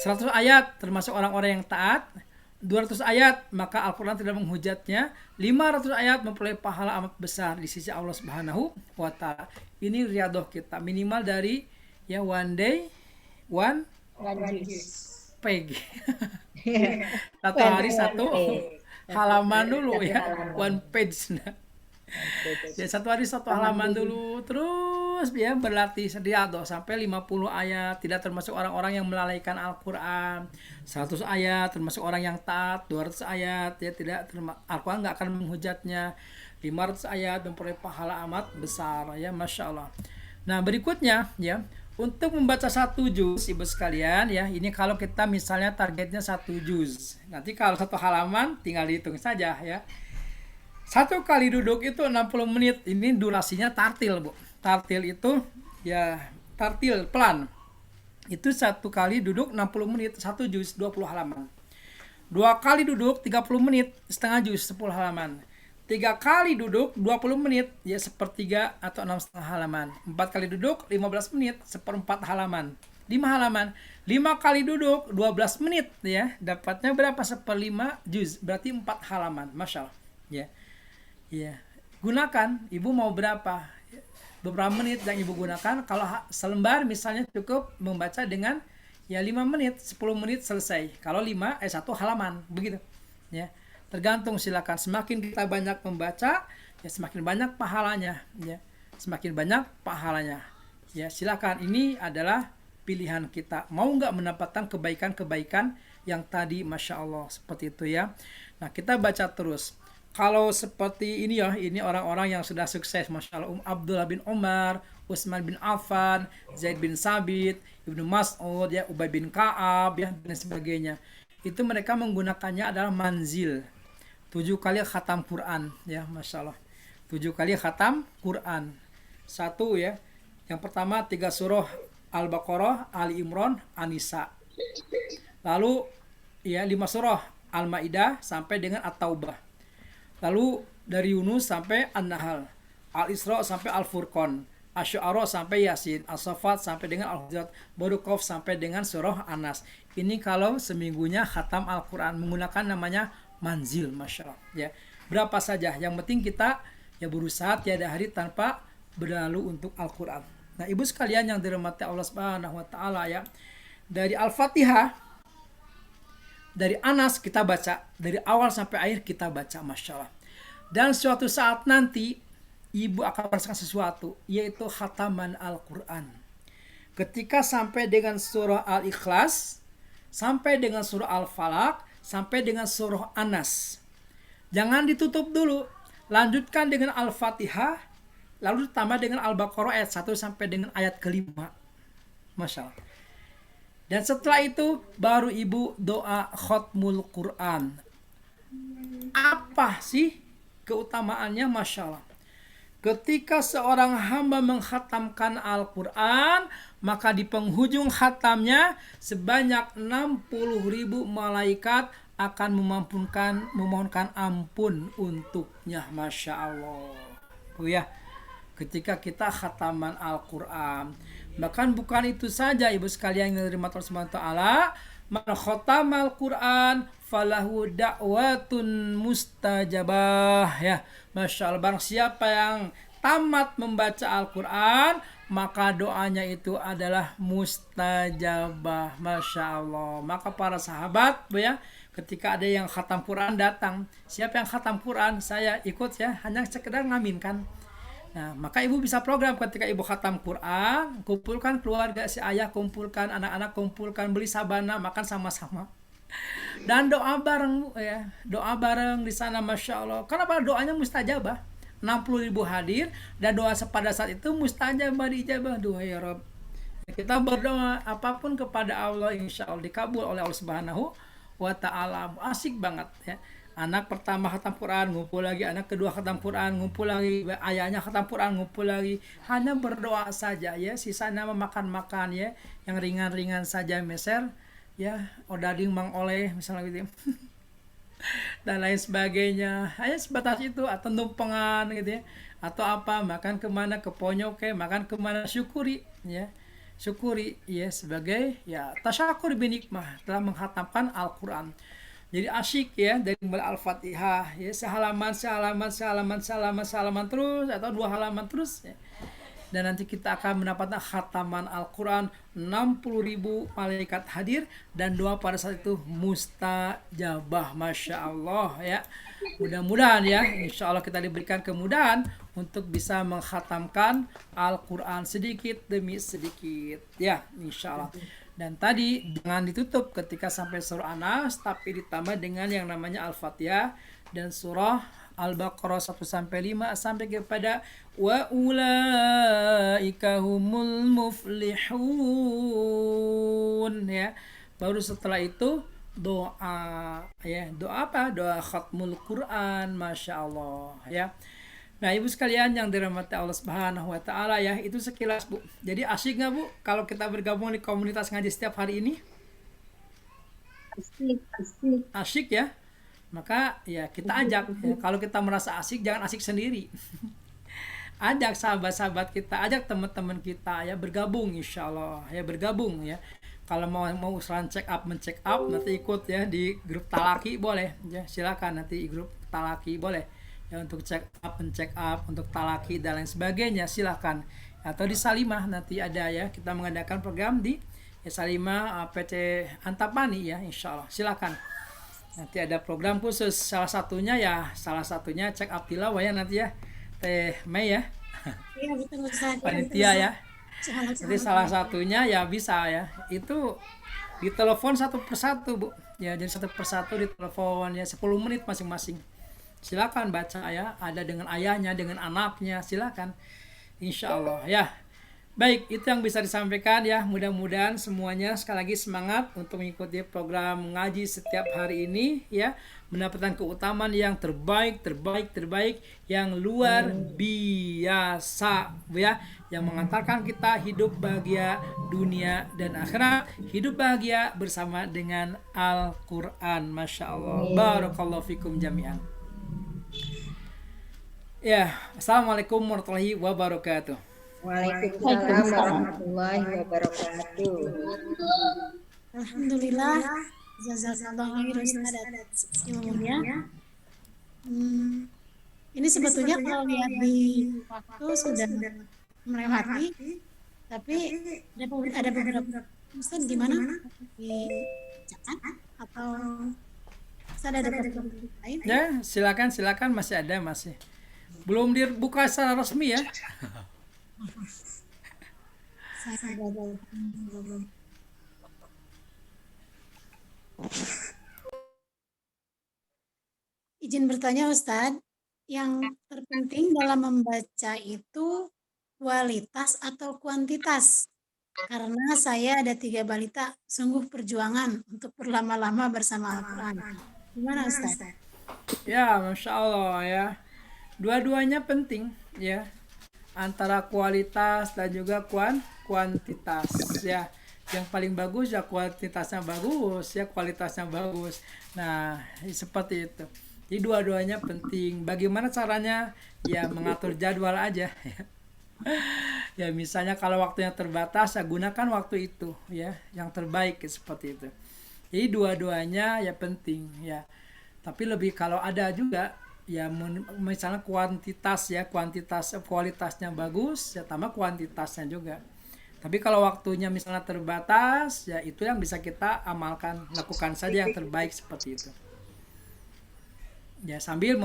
Speaker 7: 100 ayat termasuk orang-orang yang taat. 200 ayat maka Al-Quran tidak menghujatnya. 500 ayat memperoleh pahala amat besar di sisi Allah Subhanahu wa ta'ala. Ini riadoh kita, minimal dari ya one day one page. Satu hari satu halaman dulu ya, one page. Ya, satu hari satu halaman dulu, terus ya berlatih riadoh sampai 50 ayat. Tidak termasuk orang-orang yang melalaikan Al-Quran. 100 ayat termasuk orang yang taat. 200 ayat ya tidak Al-Quran nggak akan menghujatnya. 500 ayat memperoleh pahala amat besar ya, Masya Allah. Nah berikutnya ya, untuk membaca 1 juz Ibu sekalian ya, ini kalau kita misalnya targetnya 1 juz. Nanti kalau 1 halaman tinggal dihitung saja ya. 1 kali duduk itu 60 menit. Ini durasinya tartil Bu. Tartil itu ya tartil pelan. Itu 1 kali duduk 60 menit, 1 juz 20 halaman. 2 kali duduk 30 menit, setengah juz 10 halaman. 3 kali duduk 20 menit ya, sepertiga atau 6,5 halaman. 4 kali duduk 15 menit, seperempat halaman. 5 halaman. 5 kali duduk 12 menit ya, dapatnya berapa? 1/5 juz, berarti 4 halaman. Masya Allah ya. Ya, gunakan Ibu mau berapa? Beberapa menit yang Ibu gunakan. Kalau selembar misalnya cukup membaca dengan ya 5 menit, 10 menit selesai. Kalau 1 halaman begitu ya. Tergantung, silakan. Semakin kita banyak membaca ya semakin banyak pahalanya ya, semakin banyak pahalanya ya. Silakan, ini adalah pilihan kita, mau nggak mendapatkan kebaikan-kebaikan yang tadi, Masya Allah, seperti itu ya. Nah, kita baca terus. Kalau seperti ini ya, ini orang-orang yang sudah sukses, Masya Allah. Abdullah bin Umar, Utsman bin Affan, Zaid bin Sabit, Ibnu Mas'ud, ya, Ubay bin Ka'ab, ya, dan sebagainya. Itu mereka menggunakannya adalah manzil. 7 kali khatam Quran, ya, Masya Allah. 7 kali khatam Quran. Satu ya, yang pertama 3 surah Al-Baqarah, Ali Imran, An-Nisa. Lalu ya 5 surah Al-Maidah sampai dengan At-Taubah. Lalu dari Yunus sampai An-Nahl, Al-Isra sampai Al-Furqan, Asy-Syu'ara sampai Yasin, As-Saffat sampai dengan Al-Hujurat, baru Qaf sampai dengan surah An-Nas. Ini kalau seminggunya khatam Al-Quran, menggunakan namanya manzil, Masya Allah ya. Berapa saja, yang penting kita ya berusaha tiada hari tanpa berlalu untuk Al-Quran. Nah, ibu sekalian yang dirahmati Allah Subhanahu wa taala ya, dari Al-Fatihah, dari Anas kita baca, dari awal sampai akhir kita baca, Masya Allah. Dan suatu saat nanti ibu akan merasakan sesuatu, yaitu khataman Al-Quran. Ketika sampai dengan surah Al-Ikhlas, sampai dengan surah Al-Falaq, sampai dengan surah Anas. Jangan ditutup dulu, lanjutkan dengan Al-Fatihah, lalu ditambah dengan Al-Baqarah ayat 1 sampai dengan ayat kelima. Masya Allah. Dan setelah itu baru ibu doa khatmul Quran. Apa sih keutamaannya? Masya Allah. Ketika seorang hamba mengkhatamkan Al-Quran, maka di penghujung khatamnya sebanyak 60.000 malaikat akan memohonkan ampun untuknya. Masya Allah. Oh ya, ketika kita khataman Al-Quran. Bahkan bukan itu saja, ibu sekalian yang dirahmati Allah Subhanahu wa taala, man khatamal Quran falahu da'watun mustajabah ya. Masya Allah, barang siapa yang tamat membaca Al-Quran, maka doanya itu adalah mustajabah. Masya Allah. Maka para sahabat ya, ketika ada yang khatam Quran datang, siapa yang khatam Quran, saya ikut ya, hanya sekedar ngaminkan. Nah, maka ibu bisa program ketika ibu khatam Quran, kumpulkan keluarga si ayah, kumpulkan anak-anak, kumpulkan, beli sabana, makan sama-sama. Dan doa bareng ya, doa bareng di sana, Masya Allah. Kenapa? Doanya mustajabah. 60.000 hadir dan doa pada saat itu mustajabah, dijabah. Doa ya Rabb. Kita berdoa apapun kepada Allah, insya Allah dikabul oleh Allah Subhanahu wa taala. Asik banget ya. Anak pertama khatam Quran, ngumpul lagi. Anak kedua khatam Quran, ngumpul lagi. Ayahnya khatam Quran, ngumpul lagi. Hanya berdoa saja ya. Sisanya makan-makan ya. Yang ringan-ringan saja, meser ya. Odading mang oleh misalnya gitu. Dan lain sebagainya. Hanya sebatas itu. Atau numpengan gitu ya. Atau apa, makan kemana, ke Ponyoke, makan kemana, syukuri ya. Syukuri ya sebagai ya tasyakur binikmah telah menghatamkan Al-Quran. Jadi asyik ya, dari mulai Al-Fatihah ya, sehalaman terus atau 2 halaman terus ya. Dan nanti kita akan mendapatkan khataman Al-Quran, 60.000 malaikat hadir dan doa pada saat itu mustajabah. Masya Allah ya. Mudah-mudahan ya, insya Allah kita diberikan kemudahan untuk bisa menghatamkan Al-Quran sedikit demi sedikit ya, insya Allah. Dan tadi jangan ditutup ketika sampai surah Anas, tapi ditambah dengan yang namanya Al-Fatihah dan surah Al-Baqarah 1 sampai 5 sampai kepada wa ulaika humul muflihun ya. Baru setelah itu doa ya. Doa apa? Doa khatmul Quran, Masya Allah ya. Nah, ibu sekalian yang dirahmati Allah Subhanahu wa taala ya, itu sekilas Bu. Jadi asyik nggak Bu kalau kita bergabung di komunitas ngaji setiap hari ini?
Speaker 3: Asik.
Speaker 7: Asyik ya. Maka ya kita ajak ya. Kalau kita merasa asyik, jangan asyik sendiri. Ajak sahabat-sahabat kita, ajak teman-teman kita ya bergabung, insya Allah ya, bergabung ya. Kalau mau usulan check up, men-check up, nanti ikut ya di grup Talaki boleh ya, silakan nanti di grup Talaki boleh. Ya, untuk check up, men-check up, untuk Talaki dan lain sebagainya silakan. Atau di Salimah nanti ada ya, kita mengadakan program di ya, Salimah PT Antapani ya, insya Allah silakan. Nanti ada program khusus, salah satunya check up tilawah ya nanti ya. Teh Mei ya,
Speaker 1: Iya betul Ustaz.
Speaker 7: panitia ya.
Speaker 1: Salah
Speaker 7: Jadi salah satunya ya bisa ya, itu ditelepon satu persatu Bu. Ya jadi satu persatu ditelepon ya 10 menit masing-masing. Silakan baca ya, ada dengan ayahnya, dengan anaknya, silakan. Insya Allah ya. Baik, itu yang bisa disampaikan ya. Mudah-mudahan semuanya sekali lagi semangat untuk mengikuti program ngaji setiap hari ini ya, mendapatkan keutamaan yang terbaik yang luar biasa ya, yang mengantarkan kita hidup bahagia dunia dan akhirat, hidup bahagia bersama dengan Al-Qur'an. Masya Allah. Barakallahu fikum jami'an. Ya, assalamualaikum warahmatullahi wabarakatuh.
Speaker 2: Waalaikumsalam warahmatullahi wabarakatuh.
Speaker 1: Alhamdulillah. Jazakallah khairan Ustaz atas ilmunya. Ini sebetulnya kalau lihat di waktu sudah melewati, tapi ada beberapa Ustaz gimana di chat atau Ustaz ada beberapa lain?
Speaker 7: Ya, silakan masih ada masih. Belum dibuka secara resmi ya.
Speaker 1: Saya ada. Izin bertanya Ustadz, yang terpenting dalam membaca itu kualitas atau kuantitas? Karena saya ada 3 balita, sungguh perjuangan untuk berlama-lama bersama Al-Quran. Gimana Ustadz?
Speaker 7: Ya, Masya Allah ya. Dua-duanya penting ya. Antara kualitas dan juga kuantitas ya. Yang paling bagus ya kuantitasnya bagus ya, kualitasnya bagus. Nah, seperti itu. Jadi dua-duanya penting. Bagaimana caranya? Ya mengatur jadwal aja ya. Ya misalnya kalau waktunya terbatas ya gunakan waktu itu ya, yang terbaik seperti itu. Jadi dua-duanya ya penting ya. Tapi lebih kalau ada juga ya misalnya kuantitas ya, kualitasnya bagus ya, tambah kuantitasnya juga. Tapi kalau waktunya misalnya terbatas ya, itu yang bisa kita amalkan, lakukan saja yang terbaik seperti itu ya, sambil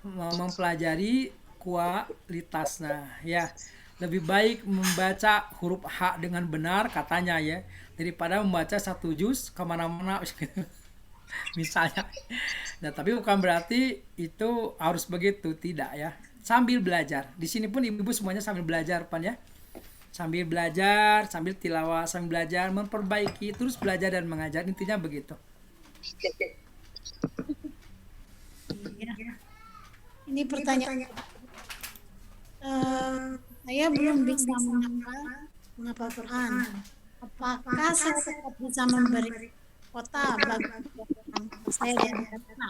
Speaker 7: mempelajari kualitasnya ya. Lebih baik membaca huruf H dengan benar katanya ya, daripada membaca 1 juz kemana-mana misalnya. Nah, tapi bukan berarti itu harus begitu, tidak ya. Sambil belajar. Di sini pun ibu-ibu semuanya sambil belajar, Pan ya. Sambil belajar, sambil tilawah, sambil belajar, memperbaiki, terus belajar dan mengajar. Intinya begitu.
Speaker 1: Ini pertanyaan. Saya belum bisa menghafal Quran. Apakah saya tetap bisa memberi kota bagi saya di antara?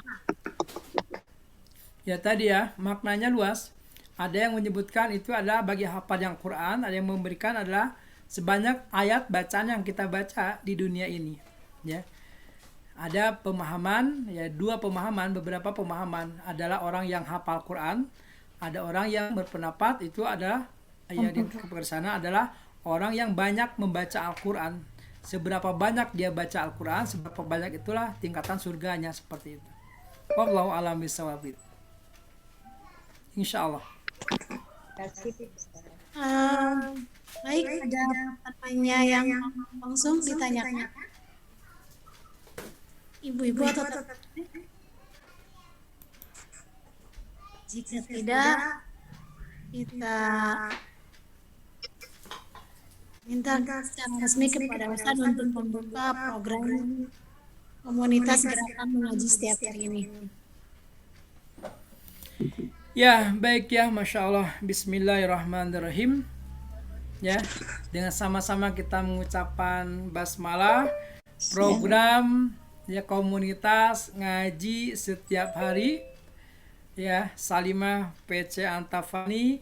Speaker 7: Ya tadi ya, maknanya luas. Ada yang menyebutkan itu adalah bagi hafal yang Quran, ada yang memberikan adalah sebanyak ayat bacaan yang kita baca di dunia ini. Ya, ada pemahaman, ya beberapa pemahaman adalah orang yang hafal Quran, ada orang yang berpendapat itu adalah yang ke sana adalah orang yang banyak membaca Al-Quran. Seberapa banyak dia baca Al-Quran, seberapa banyak itulah tingkatan surganya, seperti itu. Wallahu a'lam bishawab. Insyaallah.
Speaker 1: Baik, ada pertanyaan yang langsung ditanyakan. Ibu-ibu atau jika tidak, kita minta secara resmi kepada Ustaz untuk membuka program komunitas gerakan mengaji setiap hari ini.
Speaker 7: Ya, baik ya, Masya Allah. Bismillahirrahmanirrahim. Ya, dengan sama-sama kita mengucapkan basmalah, program ya komunitas ngaji setiap hari ya, Salimah PC Antafani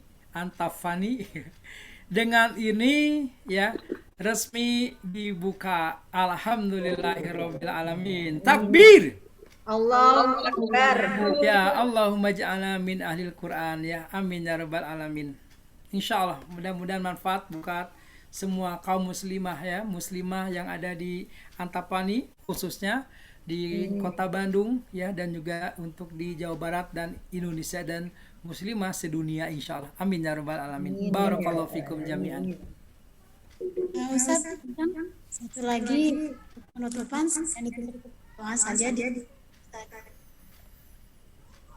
Speaker 7: dengan ini ya resmi dibuka. Alhamdulillahirabbil alamin. Takbir.
Speaker 2: Allahu Akbar.
Speaker 7: Ya Allahumma ja'alna min ahlil Quran ya, amin ya rabbal alamin. Insyaallah mudah-mudahan manfaat buat semua kaum muslimah yang ada di Antapani, khususnya di Kota Bandung ya, dan juga untuk di Jawa Barat dan Indonesia dan muslimah sedunia insyaallah. Amin ya rabbal alamin. Barakallahu fikum jami'an.
Speaker 1: Ustaz, satu lagi penutupan dan itu doa saja di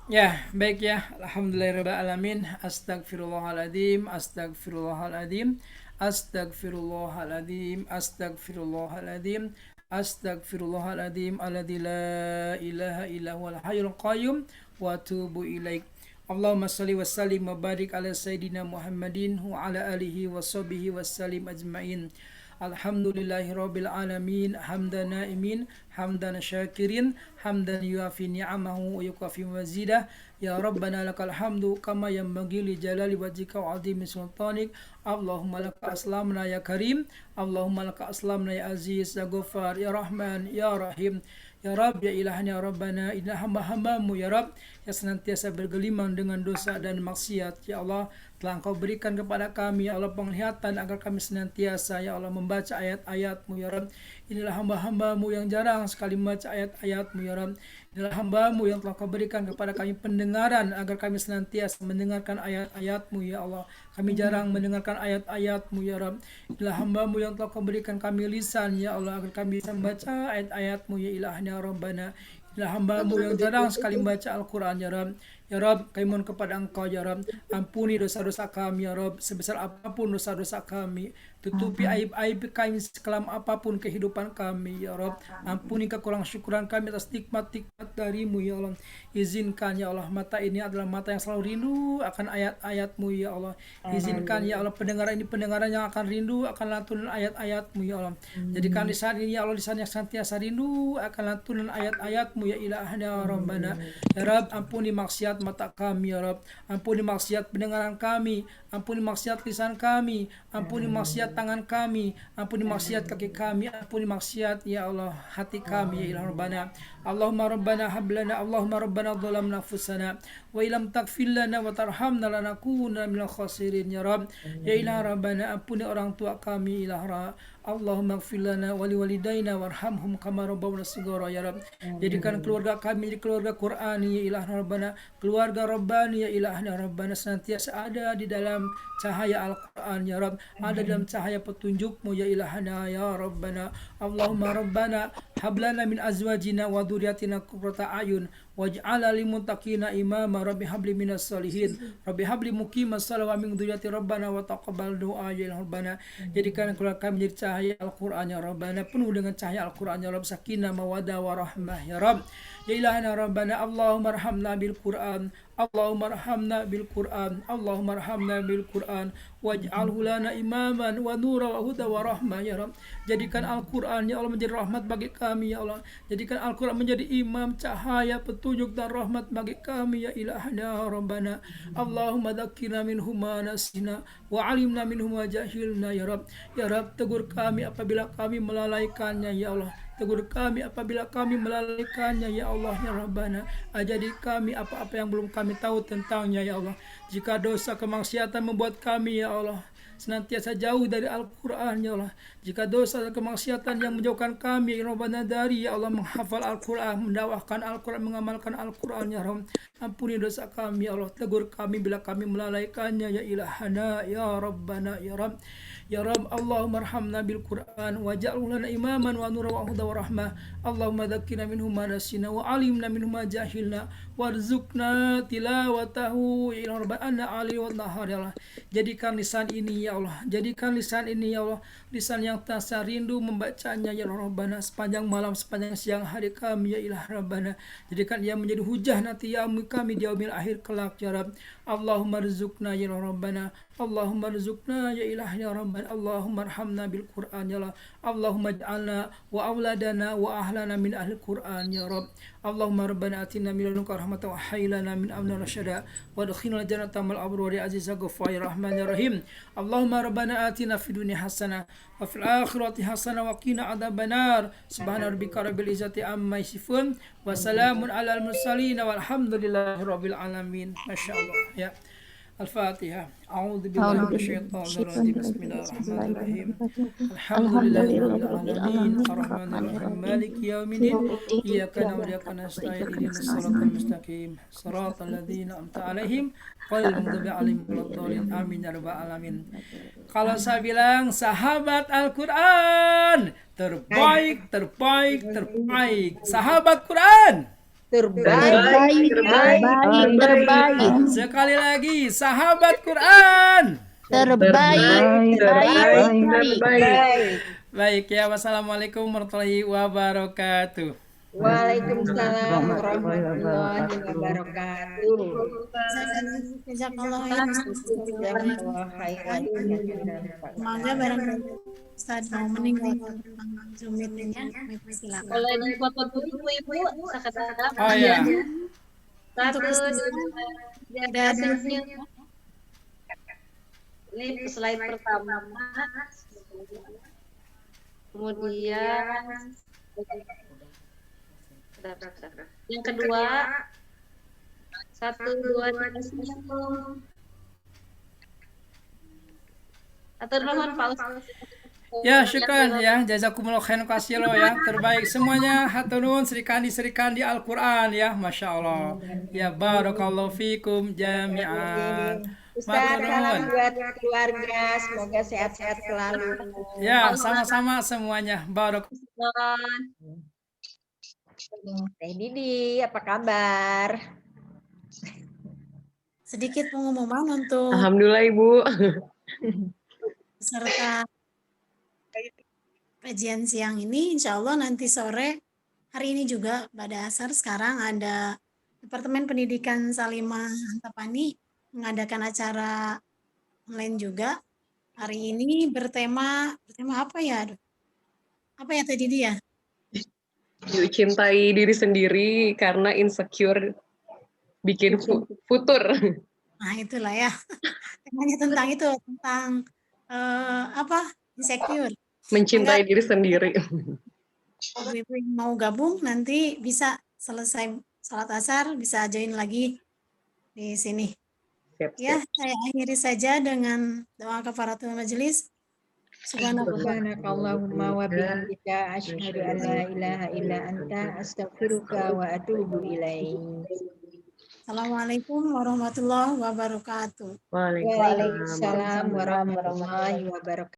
Speaker 7: Ya, baik ya. Alhamdulillahirrahmanirrahim. Astagfirullahaladzim. Astagfirullahaladzim. Astagfirullahaladzim. Astagfirullahaladzim. Astagfirullahaladzim. Alladzi la ilaha illa huwal hayyul qayyum wa atubu ilaik. Allahumma salli wa sallim wa barik ala sayyidina Muhammadin wa ala alihi wa sahbihi wa sallim ajma'in. Alhamdulillahi rabbil alamin, hamdan naimin, hamdan syakirin, hamdan yuafi ni'amahu wa yukafi mazidah. Ya Rabbana lakal hamdu kama yanbaghi li jalali wajhika wa 'azimi sultanik. Allahumma laka aslamna ya karim, Allahumma laka aslamna ya aziz, ya ghafar, ya rahman, ya rahim. Ya Rabb, ya ilahnya Rabbana, inilah hamba-hambamu ya Rabb yang senantiasa bergelimang dengan dosa dan maksiat. Ya Allah, telah Engkau berikan kepada kami ya Allah penglihatan agar kami senantiasa ya Allah membaca ayat-ayat-Mu ya Rabb. Inilah hamba-hambamu yang jarang sekali membaca ayat-ayat-Mu ya Rabb. Inilah hamba-Mu yang telah Kau berikan kepada kami pendengaran agar kami senantiasa mendengarkan ayat-ayat-Mu ya Allah. Kami jarang mendengarkan ayat-ayat-Mu ya Rabb. Inilah hamba-Mu yang telah Kau berikan kami lisan ya Allah agar kami bisa membaca ayat-ayat-Mu ya ilahnya Rabbana. Inilah hamba-Mu yang jarang sekali membaca Al-Quran ya Rabb. Ya Rabb, kami mohon kepada Engkau ya Rabb, ampuni dosa-dosa kami ya Rabb, sebesar apapun dosa-dosa kami. Tutupi aib-aib kami sekelam apapun kehidupan kami ya Rabb. Ampuni kekurang syukuran kami atas nikmat-nikmat dari-Mu ya Allah. Izinkan ya Allah, mata ini adalah mata yang selalu rindu akan ayat-ayat-Mu ya Allah. Izinkan ya Allah, pendengaran ini pendengaran yang akan rindu akan lantunan ayat-ayat-Mu ya Allah. Jadikan lisan ini ya Allah lisan yang senantiasa rindu akan lantunan ayat-ayat-Mu ya ilahna Rabbana. Ya Rabb, ampuni maksiat mata kami ya Rabb, ampuni maksiat pendengaran kami, ampuni maksiat lisan kami, ampuni maksiat tangan kami, ampuni maksiat kaki kami, ampuni maksiat ya Allah hati kami ya ilah Rabbana. Allahumma Rabbana hablana, Allahumma Rabbana dhalamna anfusana wa ilam taghfir lana wa tarhamna lanakunanna minal khasirin ya Rabb. Ya ilah Rabbana, ampuni orang tua kami ilah Rabb. Allahumma ighfir lana wa liwalidayna warhamhum kama rabbawna shighara ya Rabb. Jadikan keluarga kami jadi keluarga Qur'ani ya ilah Rabbana, keluarga Rabbani ya ilahna Rabbana, senantiasa ada di dalam cahaya Al-Quran ya Rabb, ada dalam cahaya petunjuk-Mu ya ilahna ya Rabbana. Allahumma Rabbana hablana min azwajina wa dhurriyyatina qurrata ayun waj'alna lil muttaqina imama. Rabbi habli minas solihin, Rabbi habli muqimas shalah wa min dhurriyyati Rabbana wa taqabbal doa ya Rabbana. Jadikan keluarga kami menjadi cahaya Al-Quran ya Rabbana, penuh dengan cahaya Al-Quran ya Rabb, sakinah mawaddah warahmah ya Rabb. Ya ilahna Rabbana, Allahumma arhamna bil Quran, Allahumma arhamna bil Quran, Allahumma arhamna bil Quran waj'alhu lana imaman wa nura wa huda wa rahmah ya Rabb. Jadikan Al-Quran ya Allah menjadi rahmat bagi kami ya Allah. Jadikan Al-Quran menjadi imam, cahaya, petunjuk dan rahmat bagi kami ya ilahna Rabbana. Allahumma dhakkirna minhu ma nasina wa alimna minhu ma jahilna ya Rabb. Ya Rabb, tegur kami apabila kami melalaikannya ya Allah. Tegur kami apabila kami melalaikannya ya Allah ya Rabbana. Ajari kami apa-apa yang belum kami tahu tentangnya ya Allah. Jika dosa kemaksiatan membuat kami ya Allah senantiasa jauh dari Al-Quran ya Allah. Jika dosa dan kemaksiatan yang menjauhkan kami ya Rabbana dari ya Allah menghafal Al-Quran, mendakwahkan Al-Quran, mengamalkan Al-Quran ya Rabb. Ampuni dosa kami ya Allah. Tegur kami bila kami melalaikannya ya ilahana ya Rabbana ya Rabb. Ya Rabb, Allahumma arhamna bil Quran waj'alhu lana imaman wa nura wa huda wa rahmah. Allahumma dhakkirna minhu ma nasina wa alimna minhu ma jahilna warzuqna tilawatahu ila rabbana ali wa nahar ya Allah. Jadikan lisan ini ya Allah, jadikan lisan ini ya Allah, lisan yang terasa rindu membacanya ya Rabbana sepanjang malam, sepanjang siang hari kami ya ilah Rabbana. Jadikan ia menjadi hujah nanti ya kami di yaumil akhir kelak ya Rabb. Allahumma rizukna ya Rabbana, Allahumma rizukna ya ilah ya Rabbana. Allahumma arhamna bil Quran ya Allah. Allahumma ij'alna wa auladana wa ahlana min ahli Quran ya Rabb. Allahumma rabbana atina min ladunka rahmatan wa hayyi lana min amrina rasyada wa adkhilna jannata mal abrar ya aziz ghafur rahmanir rahim. Allahumma rabbana atina fid dunya hasanah wa fil akhirati hasanah wa qina adzabannar. Subhana rabbika rabbil izzati amma yasifun wa salamun alal mursalin walhamdulillahi rabbil alamin. Masyaallah ya. Al-Fatihah. A'udzu billahi minasyaitonir rajim. Bismillahirrahmanirrahim. Alhamdulillahirabbil alamin. Arrahmanirrahim. Maliki yaumiddin. Iyyaka na'budu wa iyyaka nasta'in. Ihdinas siratal mustaqim. Shiratal ladzina an'amta 'alaihim ghairil maghdubi 'alaihim waladdallin. Amin ya rabbal alamin. Kalau saya bilang sahabat Al-Qur'an terbaik. Sahabat Quran.
Speaker 2: Terbaik.
Speaker 7: Sekali lagi, sahabat Quran.
Speaker 2: Terbaik.
Speaker 7: Baik ya, wassalamualaikum warahmatullahi wabarakatuh.
Speaker 2: Waalaikumsalam warahmatullahi wabarakatuh.
Speaker 1: Jazakallah khairan. Semoga barangkali Ustaz mau meninggalkan Zoom meeting-nya, silakan.
Speaker 6: Boleh dipoto dulu Ibu, sekedar.
Speaker 7: Oh ya.
Speaker 6: Satu,
Speaker 1: Ada
Speaker 6: ini slide pertama. Kemudian yang kedua, 1, 2, 3, senyum. Atur nuhun Pak Ustaz.
Speaker 7: Ya, syukran ya. Jazakumullah khairan katsira ya. Terbaik semuanya. Hatur nuhun Sri Kandi Al-Qur'an ya. Masya Allah. Ya, barakallahu fikum jami'an.
Speaker 2: Ustaz,
Speaker 7: Matur
Speaker 2: salam
Speaker 7: nuhun.
Speaker 2: buat keluarga, semoga sehat-sehat selalu.
Speaker 7: Ya, sama-sama semuanya.
Speaker 2: Teh Didi, apa kabar?
Speaker 1: sedikit pengumuman untuk
Speaker 8: Alhamdulillah Ibu.
Speaker 1: peserta kajian siang ini. Insya Allah nanti sore, hari ini juga pada asar sekarang ada Departemen Pendidikan Salimah Antapani mengadakan acara online juga. Hari ini bertema apa ya? Apa ya tadi dia?
Speaker 8: Yuk cintai diri sendiri karena insecure bikin futur.
Speaker 1: Nah, itulah ya. Temanya tentang itu, tentang apa? Insecure.
Speaker 8: Mencintai diri sendiri.
Speaker 1: Ibu-ibu yang mau gabung nanti bisa selesai salat asar bisa join lagi di sini.
Speaker 8: Siap,
Speaker 1: Ya,
Speaker 8: siap.
Speaker 1: saya akhiri saja dengan doa kafaratul majelis.
Speaker 2: Subhanakallahumma wa bihamdika asyhadu an la ilaha illa anta astaghfiruka wa atubu ilaik.
Speaker 1: Assalamualaikum warahmatullahi wabarakatuh.
Speaker 8: Waalaikumsalam.
Speaker 2: Waalaikumsalam warahmatullahi wabarakatuh.